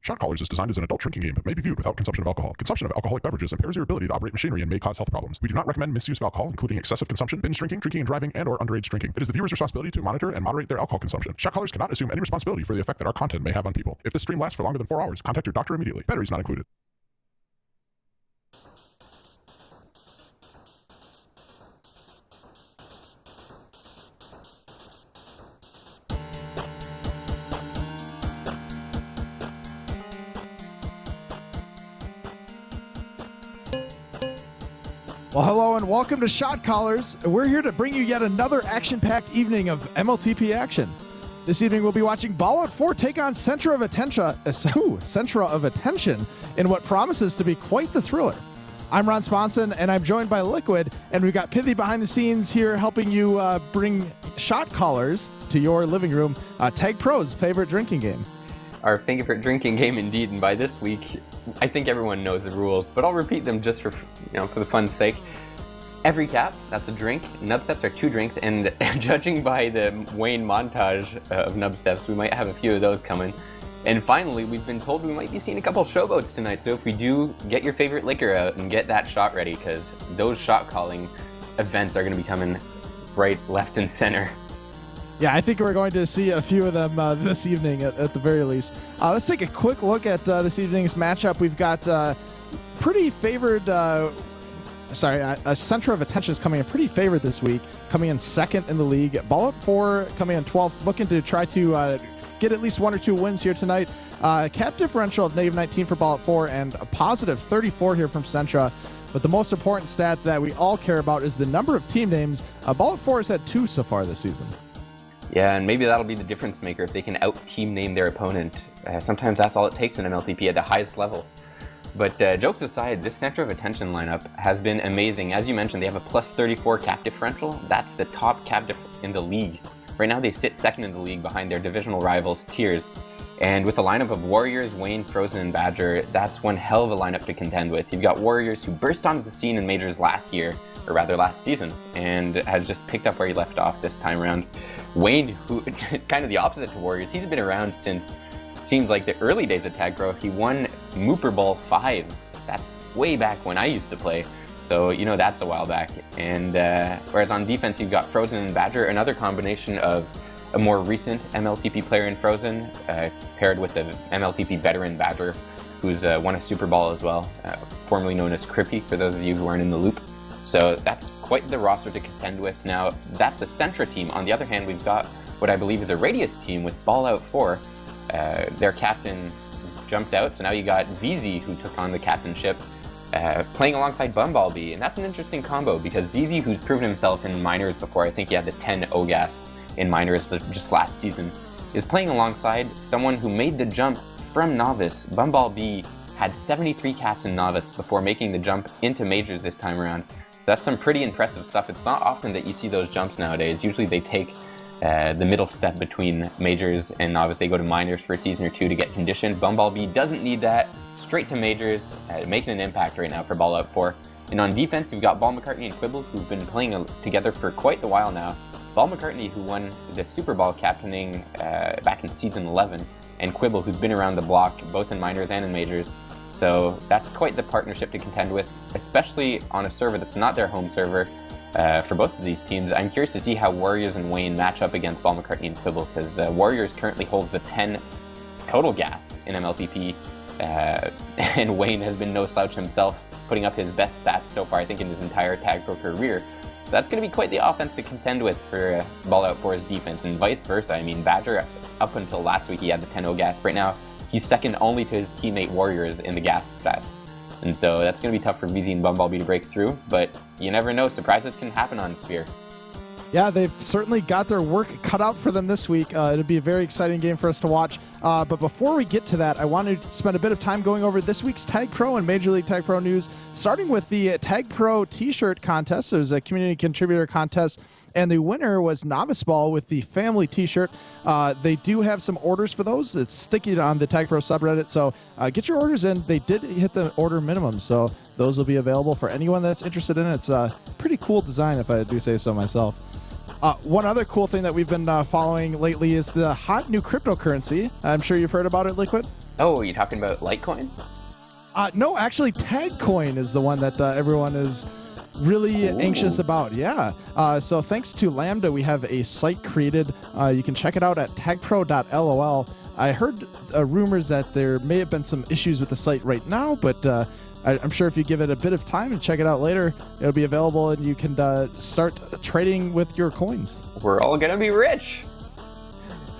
ShotCallers is designed as an adult drinking game, but may be viewed without consumption of alcohol. Consumption of alcoholic beverages impairs your ability to operate machinery and may cause health problems. We do not recommend misuse of alcohol, including excessive consumption, binge drinking, drinking and driving, and/or underage drinking. It is the viewer's responsibility to monitor and moderate their alcohol consumption. ShotCallers cannot assume any responsibility for the effect that our content may have on people. If this stream lasts for longer than 4 hours, contact your doctor immediately. Batteries not included. Well, hello and welcome to ShotCallers. We're here to bring you yet another action-packed evening of MLTP action. This evening we'll be watching Ballout 4 take on Centra of Attention in what promises to be quite the thriller. I'm Ron Sponson and I'm joined by Liquid, and we've got Pithy behind the scenes here helping you bring ShotCallers to your living room, Tag Pro's favorite drinking game. Our favorite drinking game indeed, and by this week, I think everyone knows the rules, but I'll repeat them just for the fun's sake. Every cap, that's a drink. Nub steps are 2 drinks, and judging by the Wayne montage of nub steps, we might have a few of those coming. And finally, we've been told we might be seeing a couple showboats tonight, so if we do, get your favorite liquor out and get that shot ready, because those shot calling events are going to be coming right, left, and center. Yeah, I think we're going to see a few of them this evening at the very least. Let's take a quick look at this evening's matchup. We've got pretty favored... Centra of Attention is coming in pretty favored this week, coming in second in the league. Ballout 4 coming in 12th, looking to try to get at least 1 or 2 wins here tonight. Cap differential of -19 for Ballout 4 and a positive 34 here from Centra. But the most important stat that we all care about is the number of team names. Ballout 4 has had 2 so far this season. Yeah, and maybe that'll be the difference maker if they can out-team name their opponent. Sometimes that's all it takes in MLTP at the highest level. But jokes aside, this Centra of Attention lineup has been amazing. As you mentioned, they have a plus 34 cap differential. That's the top cap in the league. Right now they sit second in the league behind their divisional rivals, Tears. And with a lineup of Warriors, Wayne, Frozen, and Badger, that's one hell of a lineup to contend with. You've got Warriors who burst onto the scene in Majors last season, and has just picked up where he left off this time around. Wayne, who kind of the opposite to Warriors, he's been around since seems like the early days of Tag Pro. He won Mooper Ball 5. That's way back when I used to play, so that's a while back. And whereas on defense you've got Frozen and Badger, another combination of a more recent MLTP player in Frozen, paired with an MLTP veteran Badger, who's won a Super Ball as well, formerly known as Crippy, for those of you who aren't in the loop. So that's quite the roster to contend with. Now, that's a Centra team. On the other hand, we've got what I believe is a Radius team with Ballout 4. Their captain jumped out, so now you got VZ, who took on the captainship, playing alongside Bumblebee. And that's an interesting combo, because VZ, who's proven himself in Minors before, I think he had the 10 OGASP in Minors just last season, is playing alongside someone who made the jump from Novice. Bumblebee had 73 caps in Novice before making the jump into Majors this time around. That's some pretty impressive stuff. It's not often that you see those jumps nowadays. Usually they take the middle step between Majors and Novice. They go to Minors for a season or 2 to get conditioned. Bumblebee doesn't need that. Straight to Majors, making an impact right now for Ballout 4. And on defense, we've got Ball McCartney and Quibble, who've been playing together for quite a while now. Ball McCartney, who won the Super Ball captaining back in Season 11, and Quibble, who's been around the block, both in Minors and in Majors. So that's quite the partnership to contend with, especially on a server that's not their home server for both of these teams. I'm curious to see how Warriors and Wayne match up against Ball McCartney and Quibble, because Warriors currently holds the 10 total gas in MLTP, and Wayne has been no slouch himself, putting up his best stats so far, I think, in his entire Tag Pro career. So that's going to be quite the offense to contend with for Ballout 4's defense, and vice versa. I mean, Badger, up until last week, he had the 10 OGAS. Right now, he's second only to his teammate Warriors in the gas stats. And so that's going to be tough for VZ and Bumblebee to break through, but you never know. Surprises can happen on Sphere. Yeah, they've certainly got their work cut out for them this week. It'll be a very exciting game for us to watch. But before we get to that, I wanted to spend a bit of time going over this week's Tag Pro and Major League Tag Pro news, starting with the Tag Pro t-shirt contest. It was a community contributor contest, and the winner was Novice Ball with the family t-shirt. They do have some orders for those. It's sticky on the Tag Pro subreddit, so get your orders in. They did hit the order minimum, so those will be available for anyone that's interested in it. It's a pretty cool design, if I do say so myself. One other cool thing that we've been following lately is the hot new cryptocurrency. I'm sure you've heard about it, Liquid. Oh, are you talking about Litecoin? No, actually, Tag Coin is the one that everyone is really anxious about. Yeah. So thanks to Lambda, we have a site created. You can check it out at tagpro.lol. I heard rumors that there may have been some issues with the site right now, but I'm sure if you give it a bit of time and check it out later, it'll be available and you can start trading with your coins. We're all gonna be rich.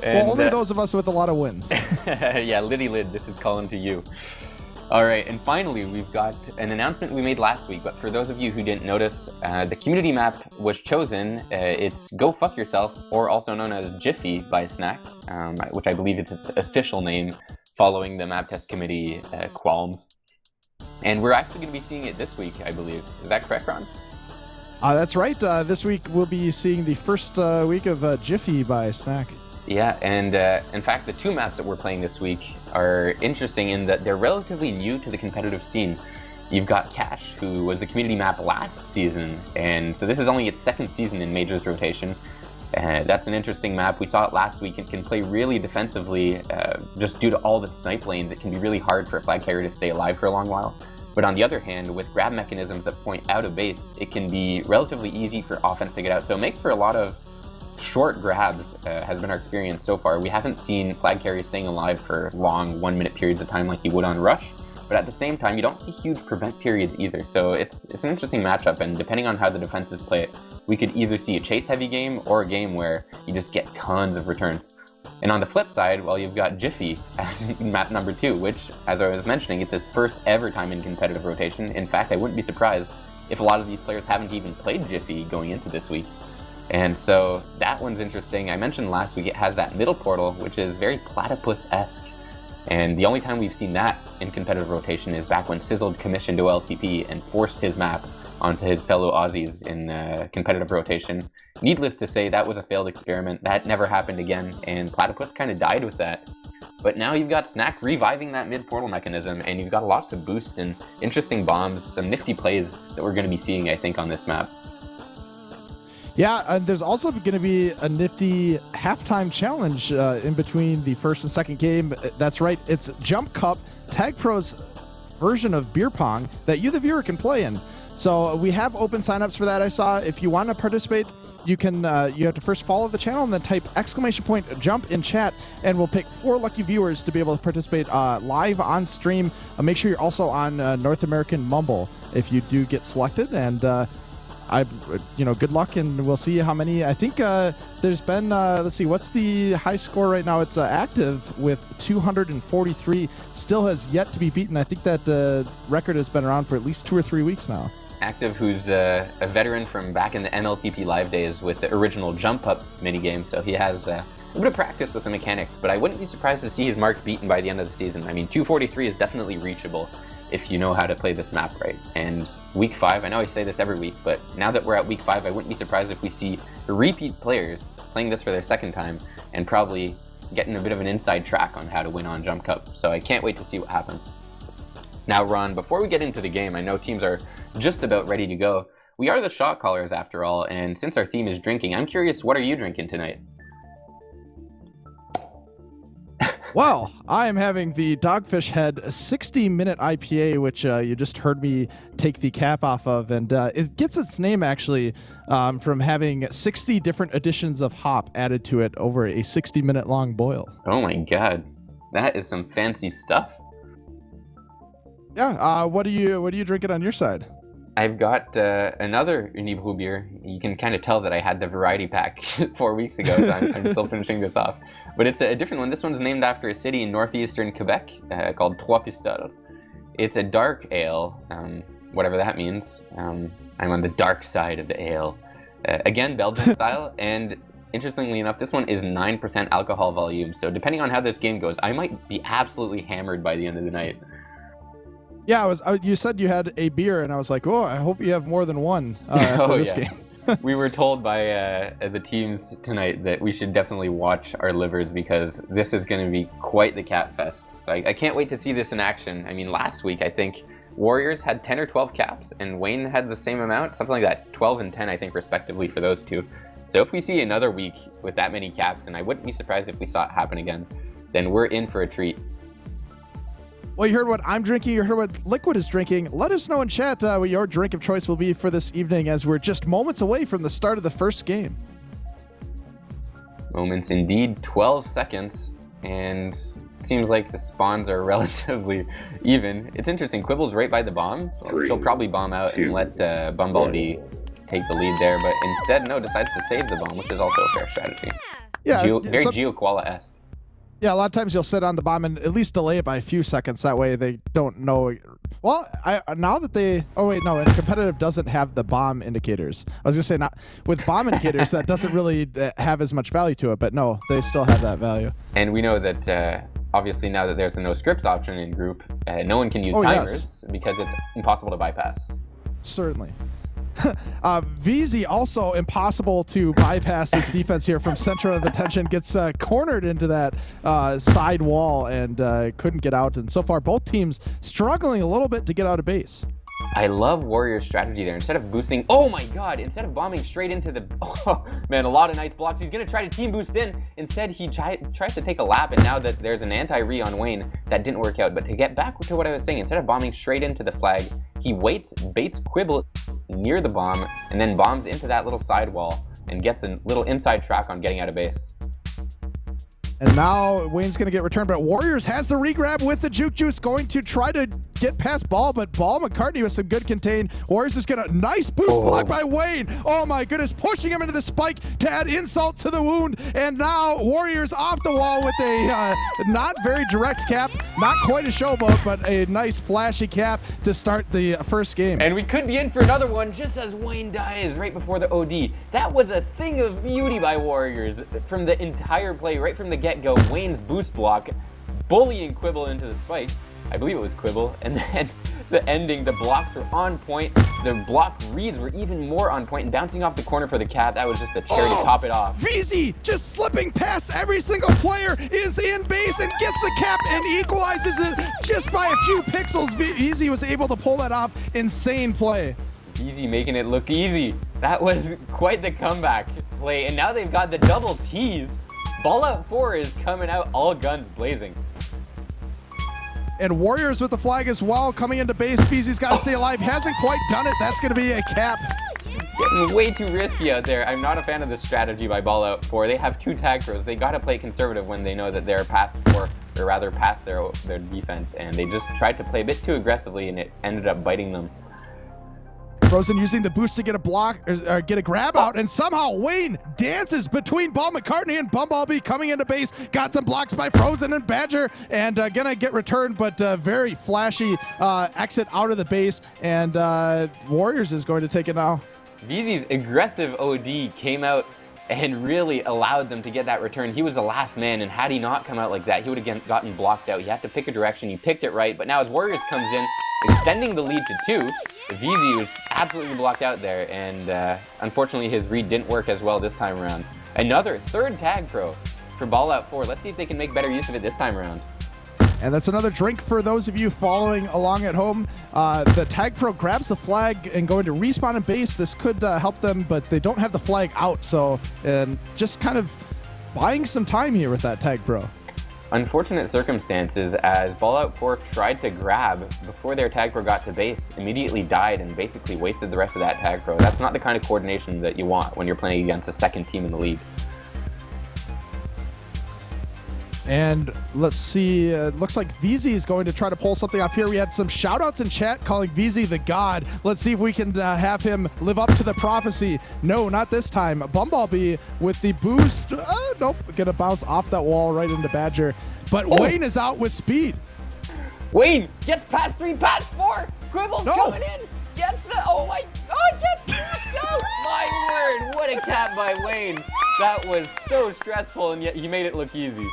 Well, only those of us with a lot of wins. Yeah, Liddy Lid, this is calling to you. All right, and finally, we've got an announcement we made last week, but for those of you who didn't notice, the community map was chosen. It's Go Fuck Yourself, or also known as Jiffy by Snack, which I believe is its official name following the map test committee qualms. And we're actually going to be seeing it this week, I believe. Is that correct, Ron? That's right. This week we'll be seeing the first week of Jiffy by Snack. Yeah, and in fact, the two maps that we're playing this week are interesting in that they're relatively new to the competitive scene. You've got Cash, who was the community map last season, and so this is only its second season in Majors rotation. That's an interesting map. We saw it last week. It can play really defensively, just due to all the snipe lanes. It can be really hard for a flag carrier to stay alive for a long while. But on the other hand, with grab mechanisms that point out of base, it can be relatively easy for offense to get out. So it makes for a lot of short grabs, has been our experience so far. We haven't seen flag carriers staying alive for long 1 minute periods of time like you would on Rush, but at the same time you don't see huge prevent periods either. So it's an interesting matchup, and depending on how the defenses play it, we could either see a chase heavy game or a game where you just get tons of returns. And on the flip side, well, you've got Jiffy as map number 2, which, as I was mentioning, it's his first ever time in competitive rotation. In fact, I wouldn't be surprised if a lot of these players haven't even played Jiffy going into this week. And so that one's interesting. I mentioned last week it has that middle portal, which is very platypus-esque. And the only time we've seen that in competitive rotation is back when Sizzled commissioned OLTP and forced his map onto his fellow Aussies in competitive rotation. Needless to say, that was a failed experiment. That never happened again, and Platypus kind of died with that. But now you've got Snack reviving that mid-portal mechanism, and you've got lots of boosts and interesting bombs, some nifty plays that we're going to be seeing, I think, on this map. Yeah, and there's also going to be a nifty halftime challenge in between the first and second game. That's right, it's Jump Cup, Tag Pro's version of beer pong that you, the viewer, can play in. So we have open signups for that, I saw. If you want to participate, you can. You have to first follow the channel and then type !jump in chat, and we'll pick 4 lucky viewers to be able to participate live on stream. Make sure you're also on North American Mumble if you do get selected, and good luck, and we'll see how many. I think there's been, let's see, what's the high score right now? It's active with 243, still has yet to be beaten. I think that record has been around for at least 2 or 3 weeks now. Active, who's a veteran from back in the MLTP live days with the original Jump Up minigame, so he has a bit of practice with the mechanics, but I wouldn't be surprised to see his mark beaten by the end of the season. I mean, 243 is definitely reachable if you know how to play this map right. And week 5, I know I say this every week, but now that we're at week 5, I wouldn't be surprised if we see repeat players playing this for their second time and probably getting a bit of an inside track on how to win on Jump Cup. So I can't wait to see what happens. Now, Ron, before we get into the game, I know teams are just about ready to go. We are the ShotCallers after all, and since our theme is drinking, I'm curious, what are you drinking tonight? Well, I am having the Dogfish Head 60-minute IPA, which you just heard me take the cap off of, and it gets its name actually from having 60 different additions of hop added to it over a 60-minute long boil. Oh my god, that is some fancy stuff. Yeah, what are you drinking on your side? I've got another Unibrew beer. You can kind of tell that I had the variety pack 4 weeks ago, so I'm still finishing this off. But it's a different one. This one's named after a city in northeastern Quebec called Trois Pistoles. It's a dark ale, whatever that means. I'm on the dark side of the ale. Again, Belgian style, and interestingly enough, this one is 9% alcohol volume. So depending on how this game goes, I might be absolutely hammered by the end of the night. Yeah, you said you had a beer, and I was like, oh, I hope you have more than one after this game. We were told by the teams tonight that we should definitely watch our livers because this is going to be quite the cat fest. I can't wait to see this in action. I mean, last week, I think Warriors had 10 or 12 caps, and Wayne had the same amount, something like that, 12 and 10, I think, respectively for those two. So if we see another week with that many caps, and I wouldn't be surprised if we saw it happen again, then we're in for a treat. Well, you heard what I'm drinking. You heard what Liquid is drinking. Let us know in chat what your drink of choice will be for this evening, as we're just moments away from the start of the first game. Moments indeed, 12 seconds, and it seems like the spawns are relatively even. It's interesting, Quibble's right by the bomb. He'll probably bomb out and let Bumblebee take the lead there, but instead, no, decides to save the bomb, which is also a fair strategy. Yeah, very Geo-Koala-esque. Yeah, a lot of times you'll sit on the bomb and at least delay it by a few seconds. That way they don't know. Well, now that they... Oh, wait, no. And competitive doesn't have the bomb indicators. I was going to say, not with bomb indicators, that doesn't really have as much value to it. But no, they still have that value. And we know that, obviously, now that there's the no scripts option in group, no one can use timers because it's impossible to bypass. Certainly. VZ also impossible to bypass this defense here from Centra of Attention. Gets cornered into that side wall and couldn't get out. And so far, both teams struggling a little bit to get out of base. I love Warrior's strategy there. Instead of boosting, oh my god, instead of bombing straight into the, oh man, a lot of Knights blocks. He's going to try to team boost in. Instead, he tries to take a lap, and now that there's an anti-re on Wayne, that didn't work out. But to get back to what I was saying, instead of bombing straight into the flag, he waits, baits Quibble near the bomb, and then bombs into that little sidewall and gets a little inside track on getting out of base. And now Wayne's going to get returned, but Warriors has the regrab with the Juke Juice, going to try to get past Ball, but Ball McCartney with some good contain. Warriors is going to, nice boost block by Wayne. Oh my goodness, pushing him into the spike to add insult to the wound. And now Warriors off the wall with a not very direct cap, not quite a showboat, but a nice flashy cap to start the first game. And we could be in for another one just as Wayne dies right before the OD. That was a thing of beauty by Warriors from the entire play, right from the get-go. Wayne's boost block, bullying Quibble into the spike. I believe it was Quibble. And then the ending, the blocks were on point. The block reads were even more on point, and bouncing off the corner for the cap, that was just a cherry to top it off. VZ just slipping past every single player, is in base and gets the cap and equalizes it just by a few pixels. VZ was able to pull that off. Insane play. VZ making it look easy. That was quite the comeback play, and now they've got the double T's. Ballout 4 is coming out all guns blazing. And Warriors with the flag as well, coming into base. VZ's got to stay alive. Hasn't quite done it. That's going to be a cap. Getting way too risky out there. I'm not a fan of this strategy by Ballout 4. They have two tag throws. They got to play conservative when they know that they're past 4, or rather past their defense. And they just tried to play a bit too aggressively, and it ended up biting them. Frozen using the boost to get a block, or get a grab out, and somehow Wayne dances between Ball McCartney and Bumblebee coming into base. Got some blocks by Frozen and Badger, and gonna get returned, but very flashy exit out of the base, and Warriors is going to take it now. VZ's aggressive OD came out and really allowed them to get that return. He was the last man, and had he not come out like that, he would have gotten blocked out. He had to pick a direction. He picked it right, but now as Warriors comes in, extending the lead to 2, VZ was absolutely blocked out there, and unfortunately his read didn't work as well this time around. Another third tag throw for Ballout 4. Let's see if they can make better use of it this time around. And that's another drink for those of you following along at home. The Tag Pro grabs the flag and going to respawn in base. This could help them, but they don't have the flag out, so just kind of buying some time here with that Tag Pro. Unfortunate circumstances, as Ballout 4 tried to grab before their Tag Pro got to base, immediately died and basically wasted the rest of that Tag Pro. That's not the kind of coordination that you want when you're playing against a second team in the league. And let's see, looks like VZ is going to try to pull something off here. We had some shout outs in chat calling VZ the god. Let's see if we can have him live up to the prophecy. No, not this time. Bumblebee with the boost. Nope, gonna bounce off that wall right into Badger. But Wayne is out with speed. Wayne gets past 3, past 4. Quibble's coming in. Gets the, oh my, gets go. My word, what a cap by Wayne. That was so stressful, and yet he made it look easy.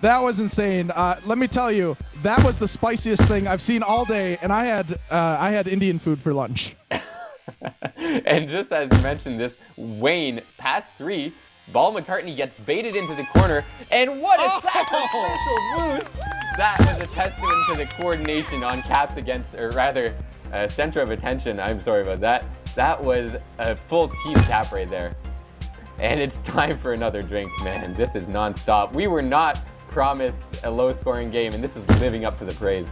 That was insane. Let me tell you, that was the spiciest thing I've seen all day, and I had Indian food for lunch. And just as you mentioned this, Wayne, past 3, Ball McCartney gets baited into the corner, and what a sacrificial boost! That was a testament to the coordination on caps against, or rather, Centra of Attention. I'm sorry about that. That was a full team cap right there. And it's time for another drink, man. This is non-stop. We were not promised a low-scoring game, and this is living up to the praise.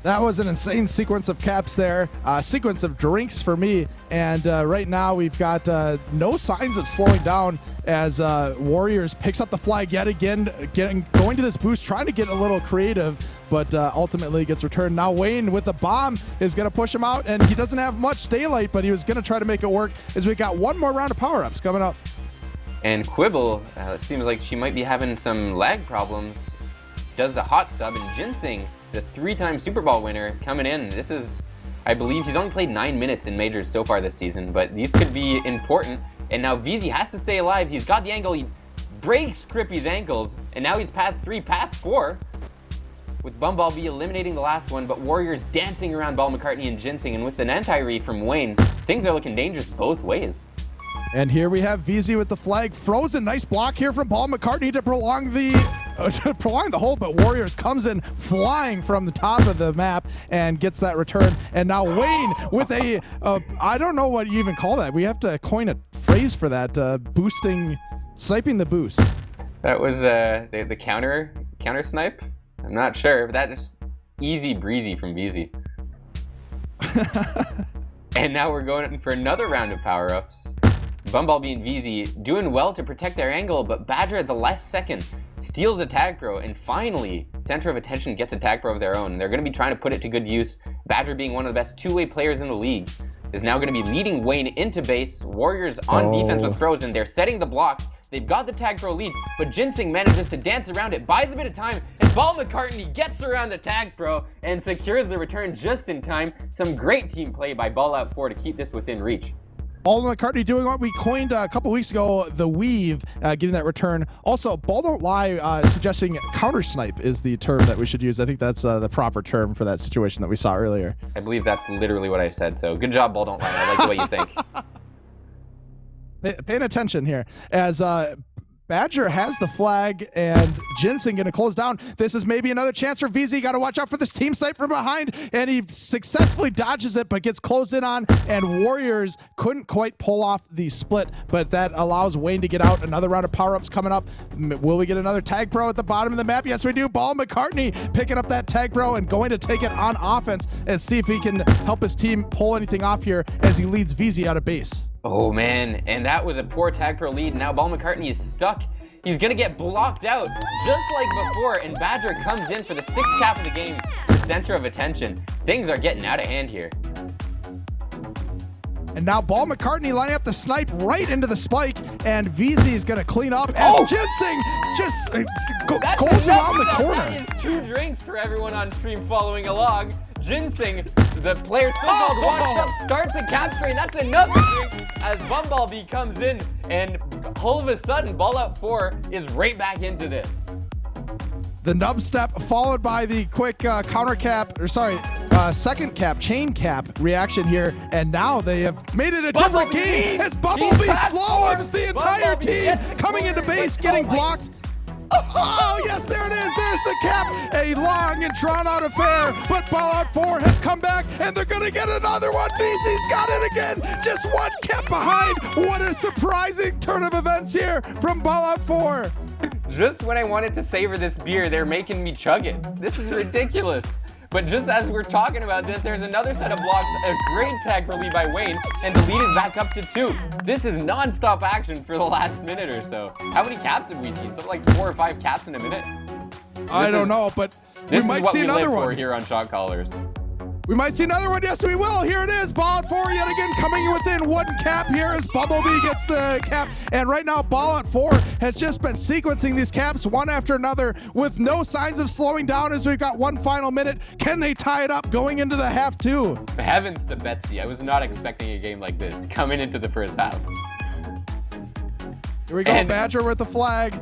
That was an insane sequence of caps there, sequence of drinks for me, and right now we've got no signs of slowing down as Warriors picks up the flag yet again, going to this boost, trying to get a little creative, but ultimately gets returned. Now Wayne with the bomb is going to push him out, and he doesn't have much daylight, but he was going to try to make it work as we got one more round of power-ups coming up. And Quibble, it seems like she might be having some lag problems, does the hot sub, and Ginseng, the 3-time Super Bowl winner, coming in. This is, I believe, he's only played 9 minutes in majors so far this season, but these could be important. And now VZ has to stay alive. He's got the angle. He breaks Crippy's ankles, and now he's past 3, past 4, with Bumblebee eliminating the last one, but Warriors dancing around Ball McCartney and Ginseng, and with an anti-re from Wayne, things are looking dangerous both ways. And here we have VZ with the flag frozen. Nice block here from Ball McCartney to prolong the hold, but Warriors comes in flying from the top of the map and gets that return. And now Wayne with a, I don't know what you even call that. We have to coin a phrase for that, sniping the boost. That was the counter snipe? I'm not sure, but that is easy breezy from VZ. And now we're going for another round of power-ups. Bumblebee and VZ doing well to protect their angle, but Badger at the last second steals a tag throw, and finally Center of Attention gets a tag throw of their own. They're going to be trying to put it to good use. Badger, being one of the best two-way players in the league, is now going to be leading Wayne into base. Warriors on defense with Frozen. They're setting the block. They've got the tag throw lead, but Ginseng manages to dance around it, buys a bit of time, and Ball McCartney gets around the tag throw and secures the return just in time. Some great team play by Ballout 4 to keep this within reach. Ball McCartney doing what we coined a couple weeks ago, the weave, getting that return. Also, Ball Don't Lie suggesting counter snipe is the term that we should use. I think that's the proper term for that situation that we saw earlier. I believe that's literally what I said, so good job, Ball Don't Lie. I like the way you think. Paying attention here as Badger has the flag and Ginseng going to close down. This is maybe another chance for VZ. Got to watch out for this team snipe from behind, and he successfully dodges it but gets closed in on, and Warriors couldn't quite pull off the split, but that allows Wayne to get out. Another round of power-ups coming up. Will we get another tag pro at the bottom of the map? Yes, we do. Ball McCartney picking up that tag pro and going to take it on offense and see if he can help his team pull anything off here as he leads VZ out of base. Oh man, and that was a poor tag pro lead. Now Ball McCartney is stuck. He's gonna get blocked out just like before, and Badger comes in for the 6th cap of the game, the center of attention. Things are getting out of hand here. And now Ball McCartney lining up the snipe right into the spike, and VZ is going to clean up as Ginseng just goes around the corner. That is 2 drinks for everyone on stream following along. Ginseng, the player still called washed up, starts a cap strain. That's another drink as Bumblebee comes in, and all of a sudden, Ballout 4 is right back into this. The nub step followed by the quick counter cap, or sorry, second cap, chain cap reaction here, and now they have made it a different game as Bumblebee slams the entire team coming into base, getting blocked. Oh, yes, there it is. There's the cap. A long and drawn-out affair, but Ballout 4 has come back, and they're going to get another one. VZ's got it again. Just one cap behind. What a surprising turn of events here from Ballout 4. Just when I wanted to savor this beer, they're making me chug it. This is ridiculous. But just as we're talking about this, there's another set of blocks, a great tag for lead by Wayne, and the lead is back up to 2. This is non-stop action for the last minute or so. How many caps have we seen? Something like 4 or 5 caps in a minute? I don't know, but we might see another one. This is what we live for here on ShotCallers. We might see another one. Yes, we will. Here it is. Ballout 4 yet again coming within 1 cap here as Bumblebee gets the cap. And right now, Ballout 4 has just been sequencing these caps one after another with no signs of slowing down as we've got 1 final minute. Can they tie it up going into the half 2? Heavens to Betsy. I was not expecting a game like this coming into the first half. Here we go, and Badger with the flag.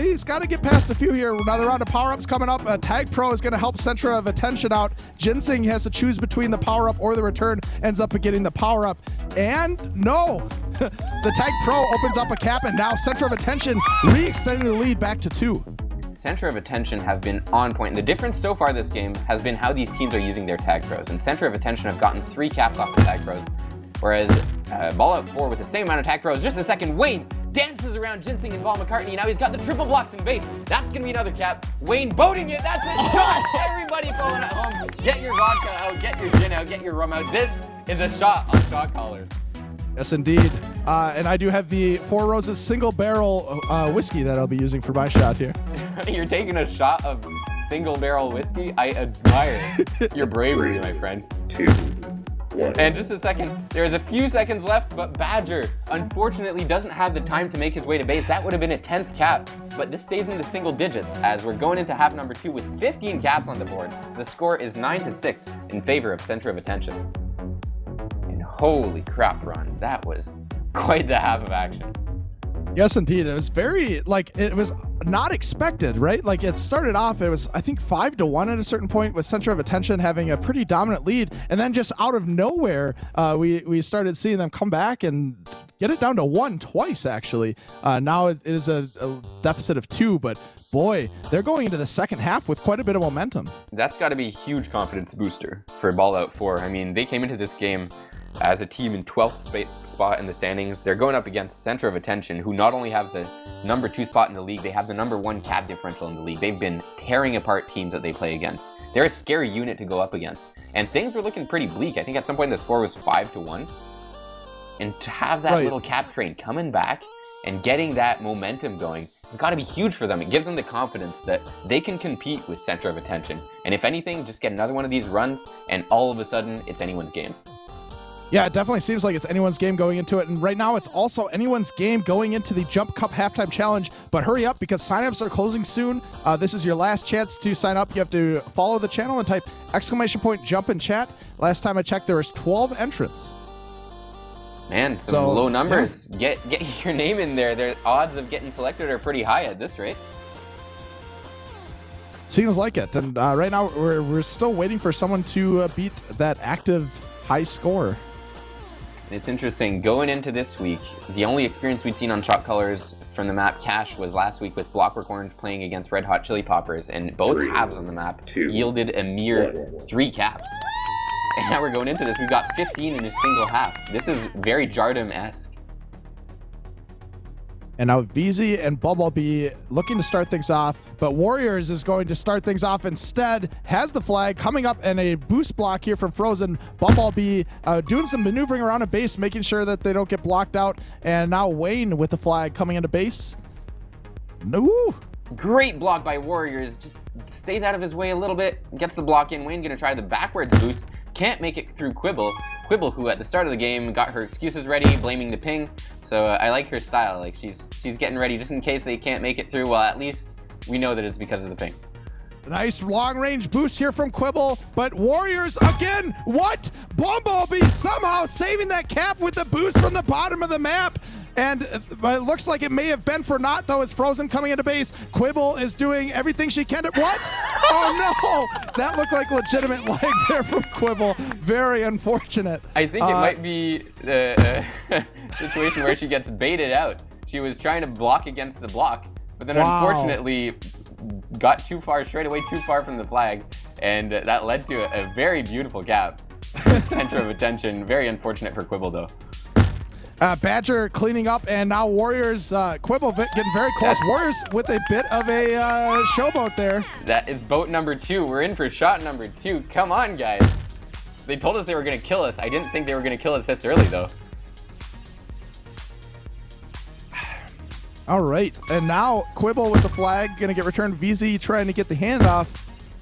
He's got to get past a few here. Another round of power-ups coming up. Tag Pro is going to help Centra of Attention out. Ginseng has to choose between the power-up or the return. Ends up getting the power-up. And no, the Tag Pro opens up a cap, and now Centra of Attention re-extending the lead back to 2. Center of Attention have been on point. And the difference so far this game has been how these teams are using their tag pros. And Center of Attention have gotten 3 caps off the tag pros, whereas Ballout 4 with the same amount of tag pros. Just a second, Wayne dances around Ginseng and Paul McCartney. Now he's got the triple blocks in base. That's going to be another cap. Wayne boating it. That's a shot. Everybody phone at home. Get your vodka out. Get your gin out. Get your rum out. This is a shot on ShotCallers. Yes, indeed. And I do have the Four Roses single barrel whiskey that I'll be using for my shot here. You're taking a shot of single barrel whiskey? I admire your bravery, my friend. 2, 1. And just a second, there's a few seconds left, but Badger unfortunately doesn't have the time to make his way to base. That would have been a 10th cap, but this stays in the single digits as we're going into half number 2 with 15 caps on the board. The score is 9-6 in favor of Centra of Attention. And holy crap, Ron, that was quite the half of action. Yes, indeed. It was very, it was not expected, right? Like, it started off, it was, I think, 5-1 at a certain point with Centra of Attention having a pretty dominant lead. And then just out of nowhere, we started seeing them come back and get it down to 1 twice, actually. Now it is a deficit of 2, but boy, they're going into the second half with quite a bit of momentum. That's got to be a huge confidence booster for Ballout 4. I mean, they came into this game as a team in 12th spot in the standings. They're going up against Centra of Attention, who not only have the number 2 spot in the league, they have the number 1 cap differential in the league. They've been tearing apart teams that they play against. They're a scary unit to go up against. And things were looking pretty bleak. I think at some point the score was 5-1. And to have that little cap train coming back and getting that momentum going, it's got to be huge for them. It gives them the confidence that they can compete with Centra of Attention. And if anything, just get another one of these runs, and all of a sudden, it's anyone's game. Yeah, it definitely seems like it's anyone's game going into it. And right now, it's also anyone's game going into the Jump Cup Halftime Challenge. But hurry up, because signups are closing soon. This is your last chance to sign up. You have to follow the channel and type !jump in chat. Last time I checked, there was 12 entrants. Man, some low numbers. Yeah. Get your name in there. The odds of getting selected are pretty high at this rate. Seems like it. And right now, we're still waiting for someone to beat that active high score. It's interesting, going into this week, the only experience we'd seen on ShotCallers from the map Cash was last week with Blockwork Orange playing against Red Hot Chili Poppers, and both halves on the map yielded a mere 3 caps. And now we're going into this, we've got 15 in a single half. This is very Jardum-esque. And now VZ and Bumblebee looking to start things off, but Warriors is going to start things off instead, has the flag coming up and a boost block here from Frozen. Bumblebee doing some maneuvering around a base, making sure that they don't get blocked out. And now Wayne with the flag coming into base. No. Great block by Warriors, just stays out of his way a little bit, gets the block in. Wayne gonna try the backwards boost. Can't make it through Quibble. Quibble, who at the start of the game got her excuses ready, blaming the ping. So I like her style. Like she's getting ready just in case they can't make it through. Well, at least we know that it's because of the ping. Nice long-range boost here from Quibble, but Warriors again. What? Bumblebee somehow saving that cap with the boost from the bottom of the map. And it looks like it may have been for naught, though, as Frozen coming into base. Quibble is doing everything she can to... What? Oh, no! That looked like legitimate lag there from Quibble. Very unfortunate. I think it might be a situation where she gets baited out. She was trying to block against the block, but then unfortunately got too far, straight away too far from the flag, and that led to a very beautiful cap. Center of attention. Very unfortunate for Quibble, though. Badger cleaning up, and now Warriors, Quibble getting very close. Warriors with a bit of a showboat there. That is boat number 2. We're in for shot number 2. Come on, guys. They told us they were going to kill us. I didn't think they were going to kill us this early, though. All right, and now Quibble with the flag, going to get returned. VZ trying to get the handoff.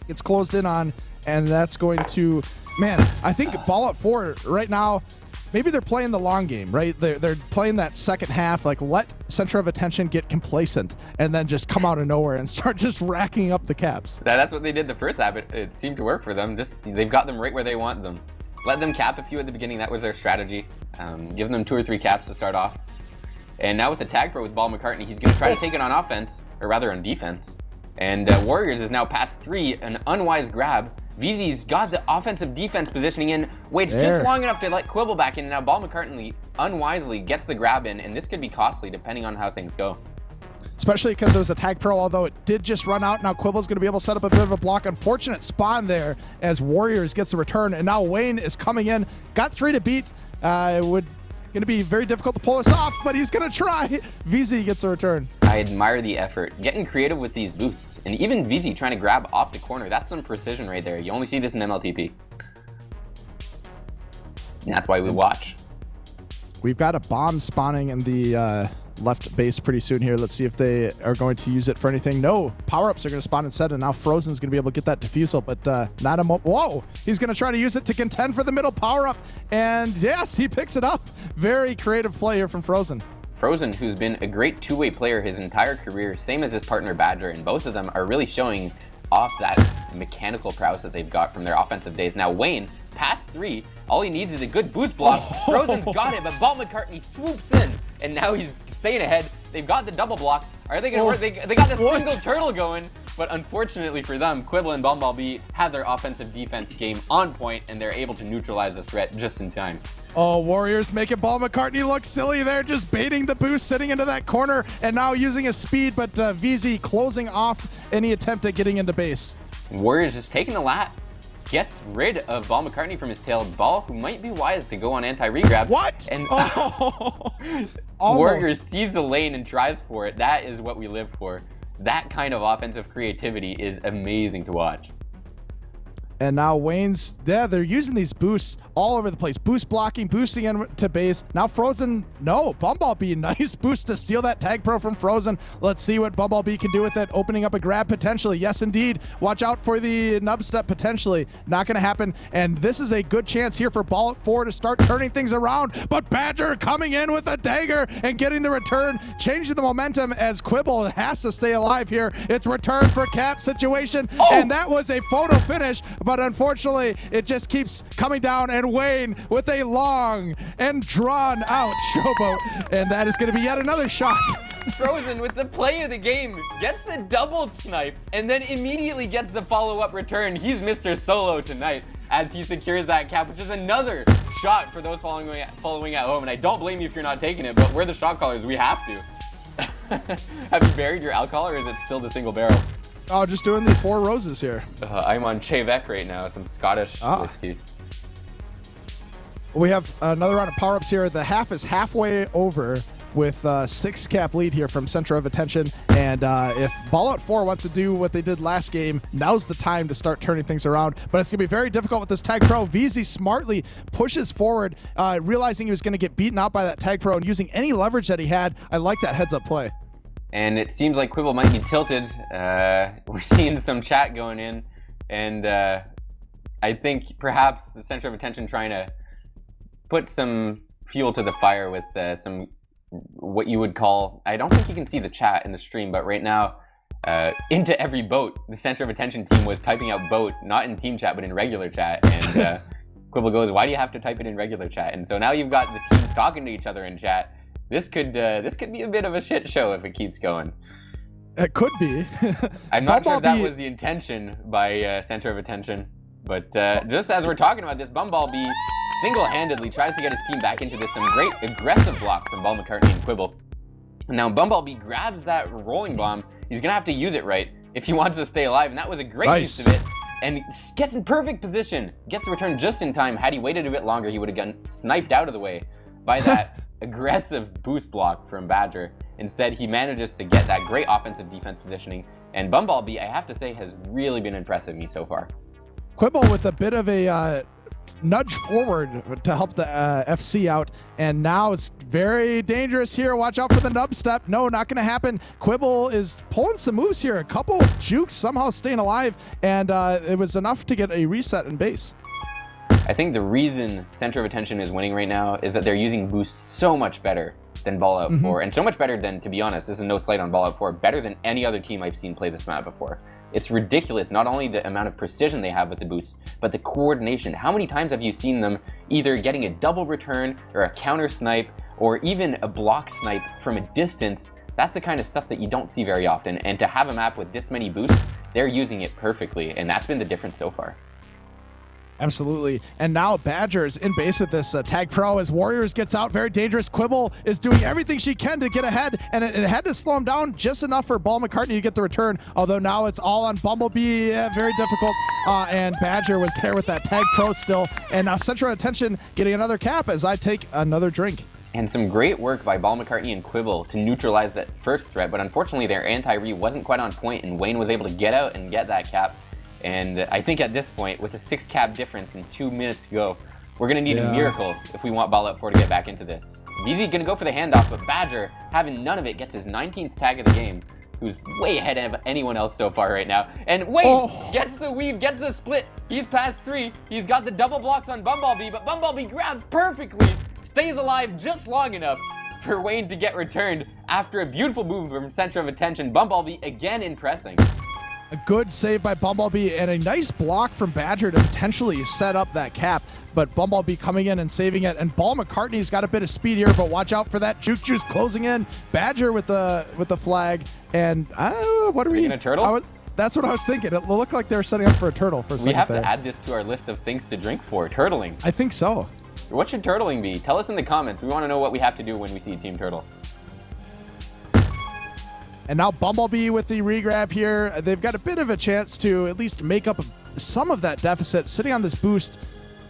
Gets closed in on, and that's going to... Man, I think Ballout 4 right now... Maybe they're playing the long game, right? They're playing that second half, like let Center of Attention get complacent and then just come out of nowhere and start just racking up the caps. That's what they did the first half. It seemed to work for them. They've got them right where they want them. Let them cap a few at the beginning. That was their strategy. Give them 2 or 3 caps to start off. And now with the tag pro with Paul McCartney, he's going to try to take it on offense, or rather on defense. And Warriors is now past 3, an unwise grab. VZ's got the offensive defense positioning in, waits just long enough to let Quibble back in. Now Paul McCartney unwisely gets the grab in, and this could be costly depending on how things go. Especially because it was a tag pro, although it did just run out. Now Quibble's going to be able to set up a bit of a block. Unfortunate spawn there as Warriors gets the return, and now Wayne is coming in. Got 3 to beat. Would Going to be very difficult to pull this off, but he's going to try. VZ gets a return. I admire the effort. Getting creative with these boosts. And even VZ trying to grab off the corner. That's some precision right there. You only see this in MLTP. And that's why we watch. We've got a bomb spawning in the left base pretty soon here. Let's see if they are going to use it for anything. No, power-ups are going to spawn instead, and now Frozen's going to be able to get that defusal, but not a whoa! He's going to try to use it to contend for the middle power-up, and yes, he picks it up. Very creative play here from Frozen. Frozen, who's been a great two-way player his entire career, same as his partner Badger, and both of them are really showing off that mechanical prowess that they've got from their offensive days. Now Wayne, past 3, all he needs is a good boost block. Frozen's got it, but Ball McCartney swoops in, and now he's staying ahead. They've got the double block. Are they going to work? They got the single turtle going, but unfortunately for them, Quibble and Bumblebee have their offensive defense game on point, and they're able to neutralize the threat just in time. Oh, Warriors making Ball McCartney look silly there, just baiting the boost, sitting into that corner, and now using his speed, but VZ closing off any attempt at getting into base. Warriors just taking the lap, gets rid of Ball McCartney from his tail. Ball, who might be wise to go on anti-regrab. What? And Almost. Warriors sees the lane and tries for it. That is what we live for. That kind of offensive creativity is amazing to watch. And now Wayne's, yeah, they're using these boosts all over the place. Boost blocking, boosting into base. Now Frozen, no, Bumblebee, nice boost to steal that tag pro from Frozen. Let's see what Bumblebee can do with it. Opening up a grab potentially. Yes, indeed. Watch out for the nub step potentially. Not going to happen. And this is a good chance here for Ballout 4 to start turning things around. But Badger coming in with a dagger and getting the return, changing the momentum as Quibble has to stay alive here. It's return for cap situation. And that was a photo finish. But unfortunately, it just keeps coming down, and Wayne with a long and drawn out showboat, and that is going to be yet another shot. Frozen with the play of the game gets the double snipe and then immediately gets the follow-up return. He's Mr. Solo tonight as he secures that cap, which is another shot for those following at home. And I don't blame you if you're not taking it, but we're the shot callers. We have to. Have you buried your alcohol, or is it still the single barrel? Oh, just doing the 4 roses here. I'm on Chevec right now, some Scottish whiskey. We have another round of power-ups here. The half is halfway over with 6 cap lead here from Center of Attention. And if Ballout 4 wants to do what they did last game, now's the time to start turning things around. But it's going to be very difficult with this tag pro. VZ smartly pushes forward, realizing he was going to get beaten out by that tag pro and using any leverage that he had. I like that heads-up play. And it seems like Quibble might be tilted. We're seeing some chat going in. And I think perhaps the Center of Attention trying to put some fuel to the fire with some, what you would call, I don't think you can see the chat in the stream, but right now, into every boat, the Center of Attention team was typing out boat, not in team chat, but in regular chat. And Quibble goes, why do you have to type it in regular chat? And so now you've got the teams talking to each other in chat. This could be a bit of a shit show if it keeps going. It could be. I'm not sure if that was the intention by Center of Attention, but just as we're talking about this, Bumblebee single-handedly tries to get his team back into this. Some great aggressive blocks from Ball McCartney and Quibble. Now Bumblebee grabs that rolling bomb. He's gonna have to use it right if he wants to stay alive, and that was a great use of it. And gets in perfect position. Gets the return just in time. Had he waited a bit longer, he would have gotten sniped out of the way by that aggressive boost block from Badger. Instead, he manages to get that great offensive defense positioning. And Bumblebee, I have to say, has really been impressive me so far. Quibble with a bit of a nudge forward to help the FC out, and now it's very dangerous here. Watch out for the nub step. No, not going to happen. Quibble is pulling some moves here. A couple jukes somehow staying alive, and it was enough to get a reset in base. I think the reason Center of Attention is winning right now is that they're using boosts so much better than Ballout 4, and so much better than, to be honest, this is no slight on Ballout 4, better than any other team I've seen play this map before. It's ridiculous, not only the amount of precision they have with the boosts, but the coordination. How many times have you seen them either getting a double return or a counter snipe or even a block snipe from a distance? That's the kind of stuff that you don't see very often, and to have a map with this many boosts, they're using it perfectly, and that's been the difference so far. Absolutely. And now Badger's in base with this tag pro as Warriors gets out. Very dangerous. Quibble is doing everything she can to get ahead, and it had to slow him down just enough for Ball McCartney to get the return, although now it's all on Bumblebee. Yeah, very difficult. And Badger was there with that tag pro still. And now Central Attention getting another cap as I take another drink. And some great work by Ball McCartney and Quibble to neutralize that first threat, but unfortunately their anti-re wasn't quite on point, and Wayne was able to get out and get that cap. And I think at this point, with a 6 cap difference and 2 minutes to go, we're going to need a miracle if we want Ballout 4 to get back into this. VZ going to go for the handoff, but Badger, having none of it, gets his 19th tag of the game, who's way ahead of anyone else so far right now. And Wayne gets the weave, gets the split. He's past 3. He's got the double blocks on Bumblebee, but Bumblebee grabs perfectly. Stays alive just long enough for Wayne to get returned after a beautiful move from Center of Attention. Bumblebee again impressing. A good save by Bumblebee and a nice block from Badger to potentially set up that cap. But Bumblebee coming in and saving it. And Ball McCartney's got a bit of speed here, but watch out for that. Juke Juice closing in. Badger with the flag. And what are we? A turtle? That's what I was thinking. It looked like they were setting up for a turtle for a second. We have there. to add this to our list of things to drink for. Turtling. I think so. What should turtling be? Tell us in the comments. We want to know what we have to do when we see Team Turtle. And now Bumblebee with the regrab here. They've got a bit of a chance to at least make up some of that deficit sitting on this boost.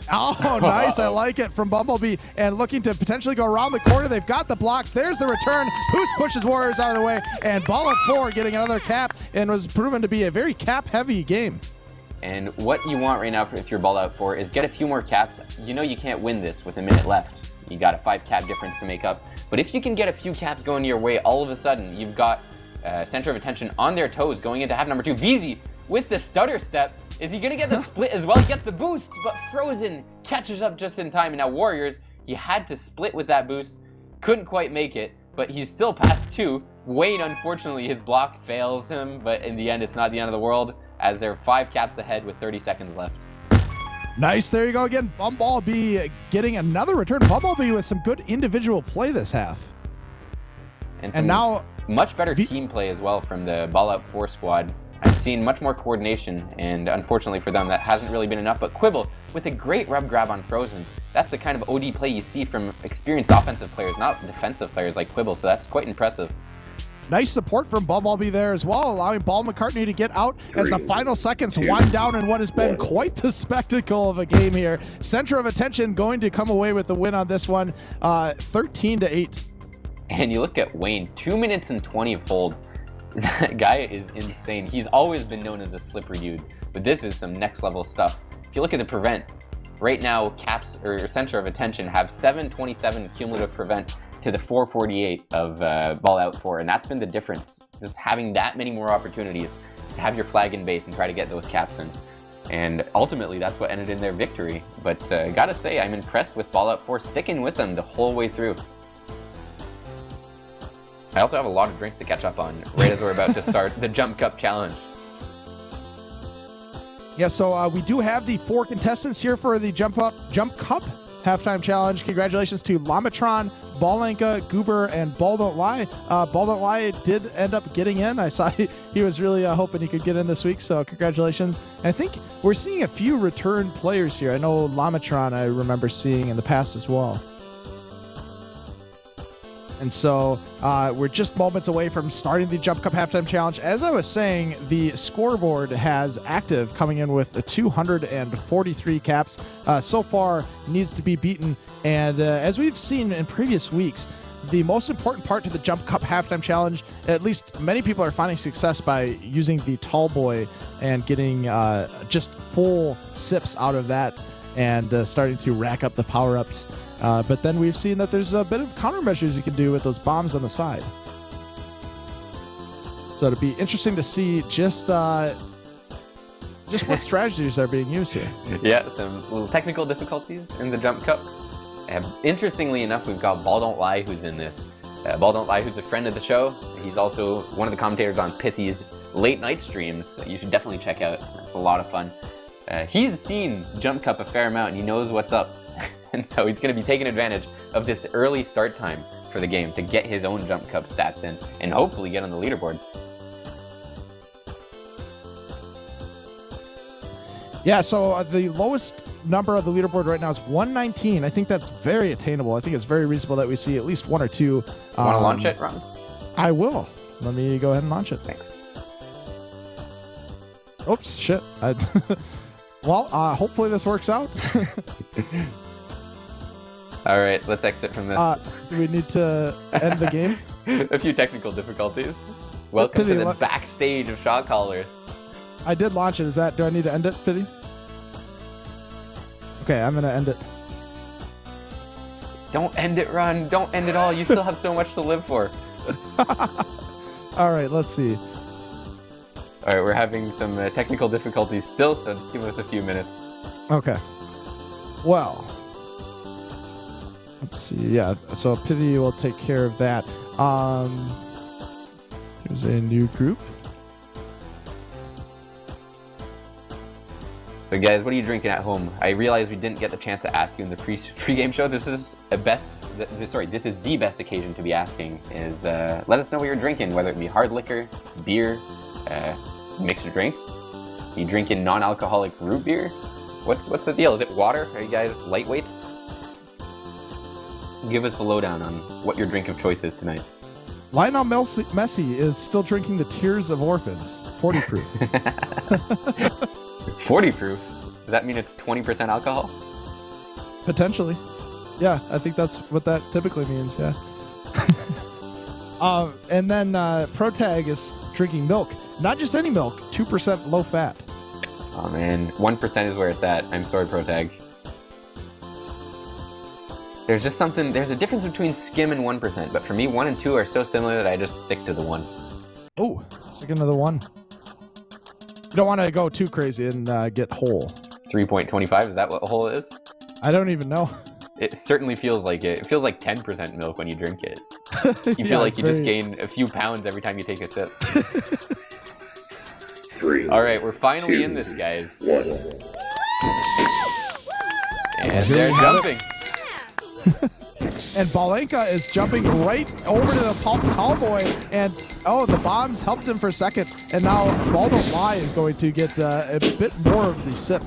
Oh, nice. I like it from Bumblebee. And looking to potentially go around the corner. They've got the blocks. There's the return. Boost pushes Warriors out of the way. And Ballout 4 getting another cap and was proven to be a very cap-heavy game. And what you want right now if you're Ballout 4 is get a few more caps. You know you can't win this with a minute left. You got a 5 cap difference to make up. But if you can get a few caps going your way, all of a sudden you've got Center of Attention on their toes going into half number 2. VZ with the stutter step. Is he going to get the split as well? He gets the boost, but Frozen catches up just in time. And now Warriors, he had to split with that boost. Couldn't quite make it, but he's still past 2. Wayne, unfortunately, his block fails him, but in the end, it's not the end of the world, as they're 5 caps ahead with 30 seconds left. Nice. There you go again. Bumblebee getting another return. Bumblebee with some good individual play this half. And now much better team play as well from the Ballout 4 squad. I've seen much more coordination, and unfortunately for them, that hasn't really been enough. But Quibble with a great rub grab on Frozen. That's the kind of OD play you see from experienced offensive players, not defensive players like Quibble, so that's quite impressive. Nice support from Bumblebee there as well, allowing Ball McCartney to get out as the final seconds wind down in what has been quite the spectacle of a game here. Center of Attention going to come away with the win on this one, 13-8. And you look at Wayne, 2 minutes and 20 of hold. That guy is insane. He's always been known as a slippery dude, but this is some next level stuff. If you look at the prevent, right now Caps or Center of Attention have 727 cumulative prevent to the 448 of Ballout 4, and that's been the difference. Just having that many more opportunities to have your flag in base and try to get those caps in. And ultimately, that's what ended in their victory. But gotta say, I'm impressed with Ballout 4 sticking with them the whole way through. I also have a lot of drinks to catch up on right as we're about to start the Jump Cup Challenge. Yeah, so we do have the 4 contestants here for the Jump Cup Halftime Challenge. Congratulations to Lamatron, Ballanka, Goober, and Ball Don't Lie. Ball Don't Lie did end up getting in. I saw he was really hoping he could get in this week, so congratulations. And I think we're seeing a few return players here. I know Lamatron I remember seeing in the past as well. And so we're just moments away from starting the Jump Cup Halftime Challenge. As I was saying, the scoreboard has Active coming in with 243 caps. So far, needs to be beaten. And as we've seen in previous weeks, the most important part to the Jump Cup Halftime Challenge, at least many people are finding success by using the Tall Boy and getting just full sips out of that and starting to rack up the power-ups. But then we've seen that there's a bit of countermeasures you can do with those bombs on the side. So it'll be interesting to see just what strategies are being used here. Yeah, some little technical difficulties in the Jump Cup. Interestingly enough, we've got Ball Don't Lie who's in this. Ball Don't Lie, who's a friend of the show. He's also one of the commentators on Pithy's late night streams. You should definitely check out. It's a lot of fun. He's seen Jump Cup a fair amount and he knows what's up. And so he's going to be taking advantage of this early start time for the game to get his own Jump Cup stats in and hopefully get on the leaderboard. Yeah, so the lowest number of the leaderboard right now is 119. I think that's very attainable. I think it's very reasonable that we see at least 1 or 2. Want to launch it, Ron? I will. Let me go ahead and launch it. Thanks. Oops, shit. Well, hopefully this works out. All right, let's exit from this. Do we need to end the game? A few technical difficulties. Welcome to the backstage of ShotCallers. I did launch it. Do I need to end it, Pithy? Okay, I'm gonna end it. Don't end it, Ron. Don't end it all. You still have so much to live for. All right, let's see. All right, we're having some technical difficulties still, so just give us a few minutes. Okay. Well, let's see. Yeah, so Pithy will take care of that. Here's a new group. So guys, what are you drinking at home? I realize we didn't get the chance to ask you in the pre-game show. This is the best occasion to be asking. Is let us know what you're drinking, whether it be hard liquor, beer, mixed drinks. Are you drinking non-alcoholic root beer? What's the deal? Is it water? Are you guys lightweights? Give us the lowdown on what your drink of choice is tonight. Lionel Messi is still drinking the Tears of Orphans, 40 proof. 40 proof? Does that mean it's 20% alcohol? Potentially. Yeah, I think that's what that typically means, yeah. And then Protag is drinking milk. Not just any milk, 2% low fat. Oh man, 1% is where it's at. I'm sorry, Protag. There's a difference between skim and 1%, but for me, 1 and 2 are so similar that I just stick to the 1. Oh, sticking to the 1. You don't want to go too crazy and get whole. 3.25, is that what whole is? I don't even know. It certainly feels like it. It feels like 10% milk when you drink it. You feel like you just gain a few pounds every time you take a sip. 3. All right, we're finally in this, guys. 1. And they're jumping. And Balenka is jumping right over to the tall boy, and the bombs helped him for a second, and now Baldo Lai is going to get a bit more of the sip.